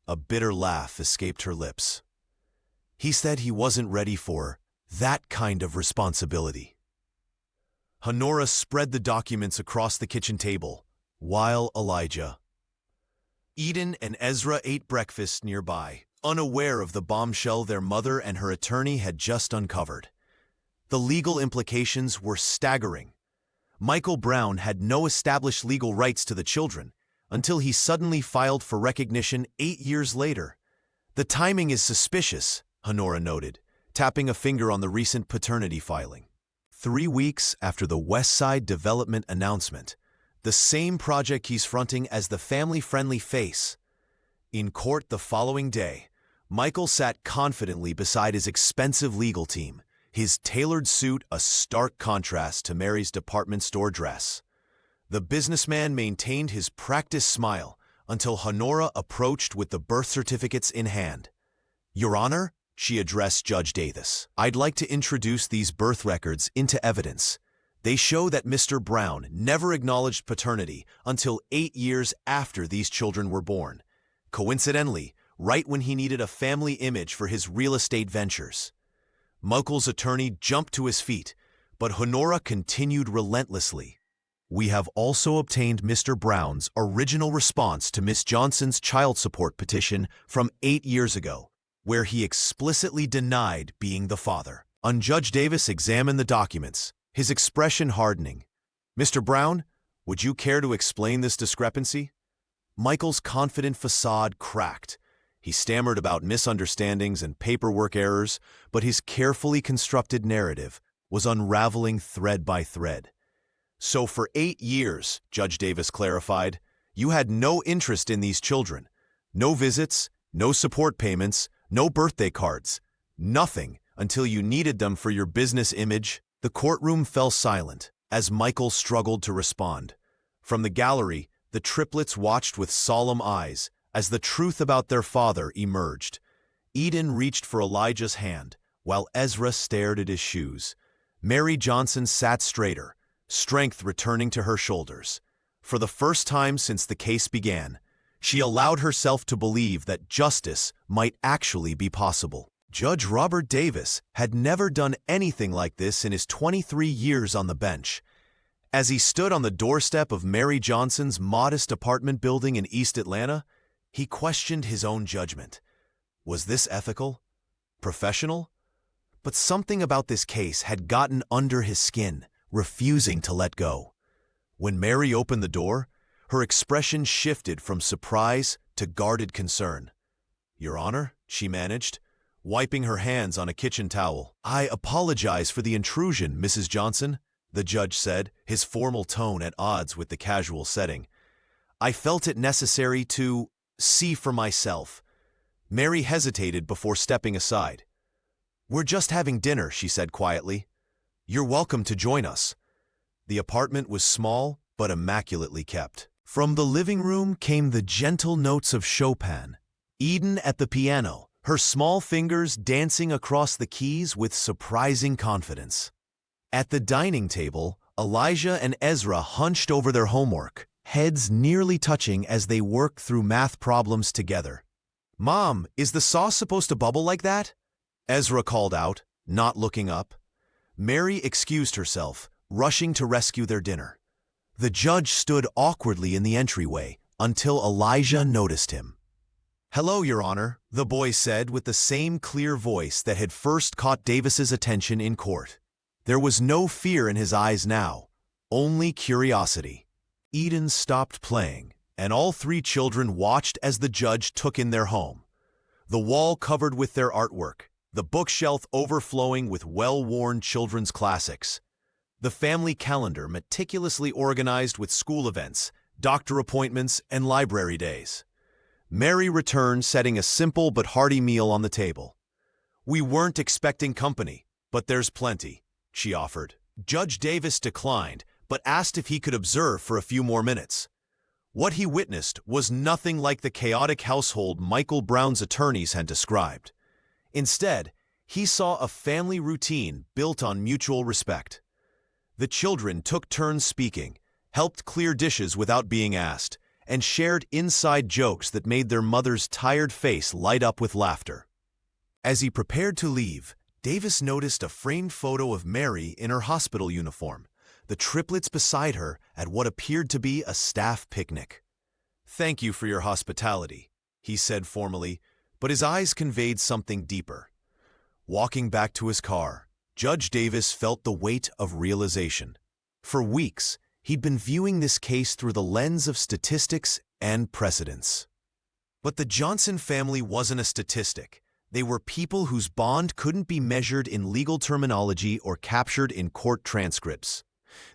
A bitter laugh escaped her lips. "He said he wasn't ready for that kind of responsibility." Honora spread the documents across the kitchen table, while Eden and Ezra ate breakfast nearby, unaware of the bombshell their mother and her attorney had just uncovered. The legal implications were staggering. Michael Brown had no established legal rights to the children until he suddenly filed for recognition 8 years later. "The timing is suspicious," Honora noted, tapping a finger on the recent paternity filing. 3 weeks after the West Side Development announcement, the same project he's fronting as the family-friendly face. In court the following day, Michael sat confidently beside his expensive legal team, his tailored suit a stark contrast to Mary's department store dress. The businessman maintained his practiced smile until Honora approached with the birth certificates in hand. "Your Honor," she addressed Judge Davis, "I'd like to introduce these birth records into evidence. They show that Mr. Brown never acknowledged paternity until 8 years after these children were born. Coincidentally, right when he needed a family image for his real estate ventures." Michael's attorney jumped to his feet, but Honora continued relentlessly. "We have also obtained Mr. Brown's original response to Miss Johnson's child support petition from 8 years ago, where he explicitly denied being the father." Judge Davis examined the documents, his expression hardening. "Mr. Brown, would you care to explain this discrepancy?" Michael's confident facade cracked. He stammered about misunderstandings and paperwork errors, but his carefully constructed narrative was unraveling thread by thread. "So for 8 years, Judge Davis clarified, you had no interest in these children. No visits, no support payments, no birthday cards. Nothing until you needed them for your business image." The courtroom fell silent as Michael struggled to respond. From the gallery, the triplets watched with solemn eyes as the truth about their father emerged. Eden reached for Elijah's hand, while Ezra stared at his shoes. Mary Johnson sat straighter, strength returning to her shoulders. For the first time since the case began, she allowed herself to believe that justice might actually be possible. Judge Robert Davis had never done anything like this in his 23 years on the bench. As he stood on the doorstep of Mary Johnson's modest apartment building in East Atlanta, he questioned his own judgment. Was this ethical? Professional? But something about this case had gotten under his skin, refusing to let go. When Mary opened the door, her expression shifted from surprise to guarded concern. "Your Honor," she managed, wiping her hands on a kitchen towel. "I apologize for the intrusion, Mrs. Johnson," the judge said, his formal tone at odds with the casual setting. "I felt it necessary to see for myself." Mary hesitated before stepping aside. "We're just having dinner," she said quietly. "You're welcome to join us." The apartment was small but immaculately kept. From the living room came the gentle notes of Chopin. Eden at the piano, her small fingers dancing across the keys with surprising confidence. At the dining table, Elijah and Ezra hunched over their homework, heads nearly touching as they worked through math problems together. "Mom, is the sauce supposed to bubble like that?" Ezra called out, not looking up. Mary excused herself, rushing to rescue their dinner. The judge stood awkwardly in the entryway until Elijah noticed him. "Hello, Your Honor," the boy said with the same clear voice that had first caught Davis's attention in court. There was no fear in his eyes now, only curiosity. Eden stopped playing, and all 3 children watched as the judge took in their home. The wall covered with their artwork, the bookshelf overflowing with well-worn children's classics. The family calendar meticulously organized with school events, doctor appointments, and library days. Mary returned, setting a simple but hearty meal on the table. "We weren't expecting company, but there's plenty," she offered. Judge Davis declined, but asked if he could observe for a few more minutes. What he witnessed was nothing like the chaotic household Michael Brown's attorneys had described. Instead, he saw a family routine built on mutual respect. The children took turns speaking, helped clear dishes without being asked, and shared inside jokes that made their mother's tired face light up with laughter. As he prepared to leave, Davis noticed a framed photo of Mary in her hospital uniform, the triplets beside her at what appeared to be a staff picnic. "Thank you for your hospitality," he said formally, but his eyes conveyed something deeper. Walking back to his car, Judge Davis felt the weight of realization. For weeks, he'd been viewing this case through the lens of statistics and precedents. But the Johnson family wasn't a statistic. They were people whose bond couldn't be measured in legal terminology or captured in court transcripts.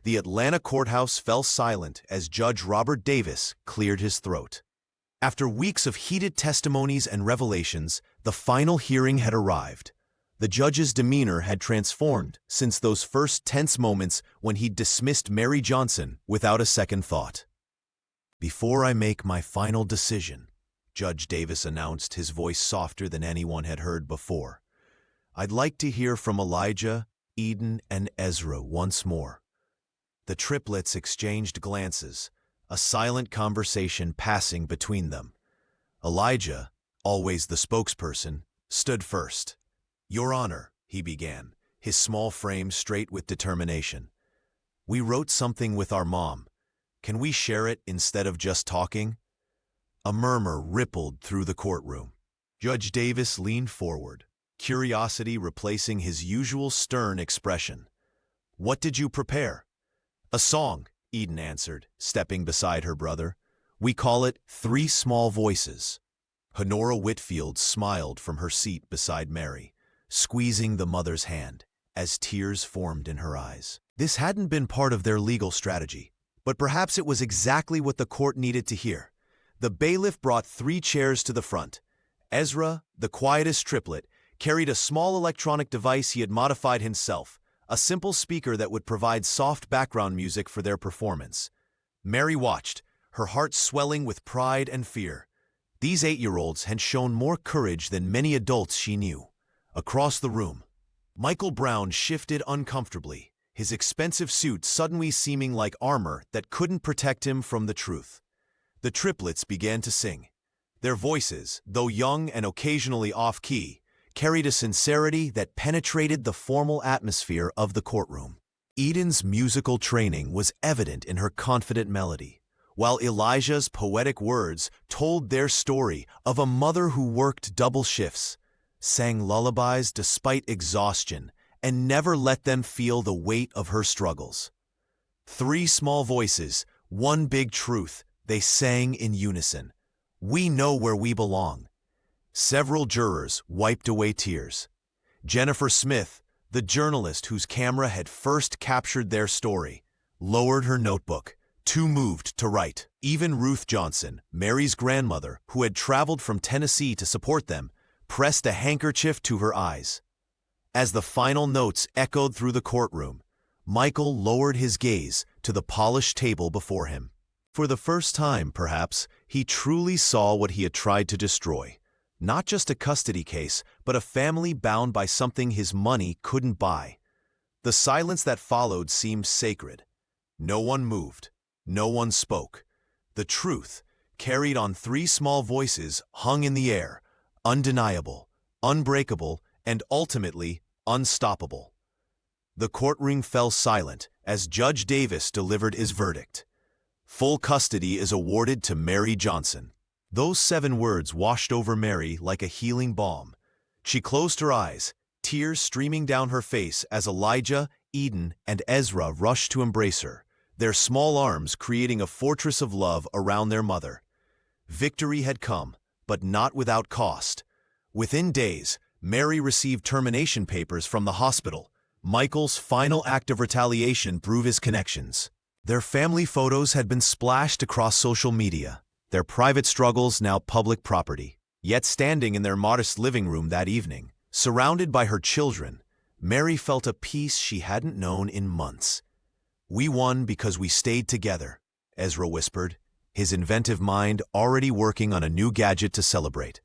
The Atlanta courthouse fell silent as Judge Robert Davis cleared his throat. After weeks of heated testimonies and revelations, the final hearing had arrived. The judge's demeanor had transformed since those first tense moments when he dismissed Mary Johnson without a second thought. "Before I make my final decision," Judge Davis announced, his voice softer than anyone had heard before, "I'd like to hear from Elijah, Eden, and Ezra once more." The triplets exchanged glances, a silent conversation passing between them. Elijah, always the spokesperson, stood first. "Your Honor," he began, his small frame straight with determination. "We wrote something with our mom. Can we share it instead of just talking?" A murmur rippled through the courtroom. Judge Davis leaned forward, curiosity replacing his usual stern expression. "What did you prepare?" "A song," Eden answered, stepping beside her brother. "We call it 3 Small Voices." Honora Whitfield smiled from her seat beside Mary, squeezing the mother's hand, as tears formed in her eyes. This hadn't been part of their legal strategy, but perhaps it was exactly what the court needed to hear. The bailiff brought 3 chairs to the front. Ezra, the quietest triplet, carried a small electronic device he had modified himself, a simple speaker that would provide soft background music for their performance. Mary watched, her heart swelling with pride and fear. These 8-year-olds had shown more courage than many adults she knew. Across the room, Michael Brown shifted uncomfortably, his expensive suit suddenly seeming like armor that couldn't protect him from the truth. The triplets began to sing. Their voices, though young and occasionally off-key, carried a sincerity that penetrated the formal atmosphere of the courtroom. Eden's musical training was evident in her confident melody, while Elijah's poetic words told their story of a mother who worked double shifts, sang lullabies despite exhaustion, and never let them feel the weight of her struggles. 3 small voices, 1 big truth, they sang in unison. "We know where we belong." Several jurors wiped away tears. Jennifer Smith, the journalist whose camera had first captured their story, lowered her notebook, too moved to write. Even Ruth Johnson, Mary's grandmother, who had traveled from Tennessee to support them, pressed a handkerchief to her eyes. As the final notes echoed through the courtroom, Michael lowered his gaze to the polished table before him. For the first time, perhaps, he truly saw what he had tried to destroy. Not just a custody case, but a family bound by something his money couldn't buy. The silence that followed seemed sacred. No one moved. No one spoke. The truth, carried on 3 small voices, hung in the air, undeniable, unbreakable, and ultimately unstoppable. The courtroom fell silent as Judge Davis delivered his verdict. Full custody is awarded to Mary Johnson. Those 7 words washed over Mary like a healing balm. She closed her eyes, tears streaming down her face as Elijah, Eden, and Ezra rushed to embrace her, their small arms creating a fortress of love around their mother. Victory had come, but not without cost. Within days, Mary received termination papers from the hospital. Michael's final act of retaliation proved his connections. Their family photos had been splashed across social media, their private struggles now public property. Yet standing in their modest living room that evening, surrounded by her children, Mary felt a peace she hadn't known in months. "We won because we stayed together," Ezra whispered, his inventive mind already working on a new gadget to celebrate.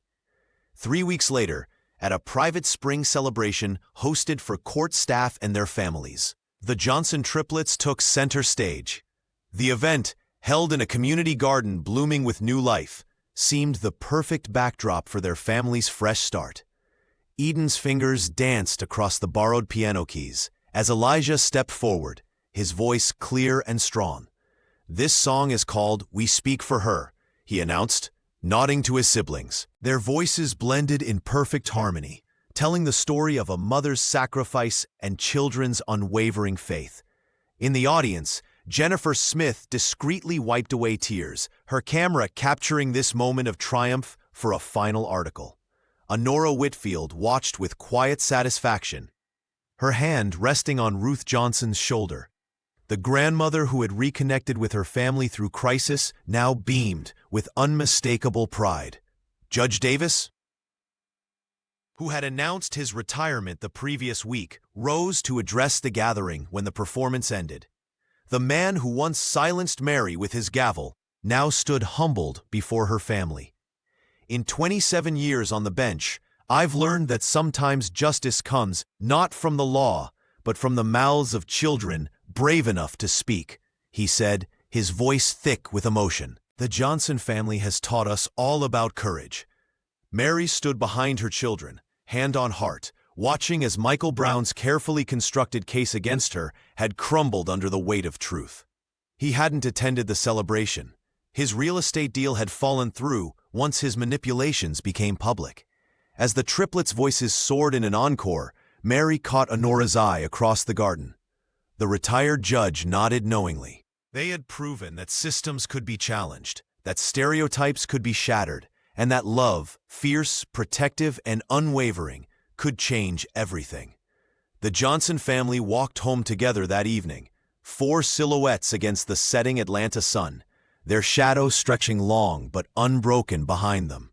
3 weeks later, at a private spring celebration hosted for court staff and their families, the Johnson triplets took center stage. The event, held in a community garden blooming with new life, seemed the perfect backdrop for their family's fresh start. Eden's fingers danced across the borrowed piano keys as Elijah stepped forward, his voice clear and strong. "This song is called We Speak for Her," he announced, nodding to his siblings. Their voices blended in perfect harmony, telling the story of a mother's sacrifice and children's unwavering faith. In the audience, Jennifer Smith discreetly wiped away tears, her camera capturing this moment of triumph for a final article. Honora Whitfield watched with quiet satisfaction, her hand resting on Ruth Johnson's shoulder. The grandmother who had reconnected with her family through crisis now beamed with unmistakable pride. Judge Davis, who had announced his retirement the previous week, rose to address the gathering when the performance ended. The man who once silenced Mary with his gavel now stood humbled before her family. "In 27 years on the bench, I've learned that sometimes justice comes not from the law, but from the mouths of children brave enough to speak," he said, his voice thick with emotion. "The Johnson family has taught us all about courage." Mary stood behind her children, hand on heart, watching as Michael Brown's carefully constructed case against her had crumbled under the weight of truth. He hadn't attended the celebration. His real estate deal had fallen through once his manipulations became public. As the triplets' voices soared in an encore, Mary caught Honora's eye across the garden. The retired judge nodded knowingly. They had proven that systems could be challenged, that stereotypes could be shattered, and that love, fierce, protective, and unwavering, could change everything. The Johnson family walked home together that evening, 4 silhouettes against the setting Atlanta sun, their shadows stretching long but unbroken behind them.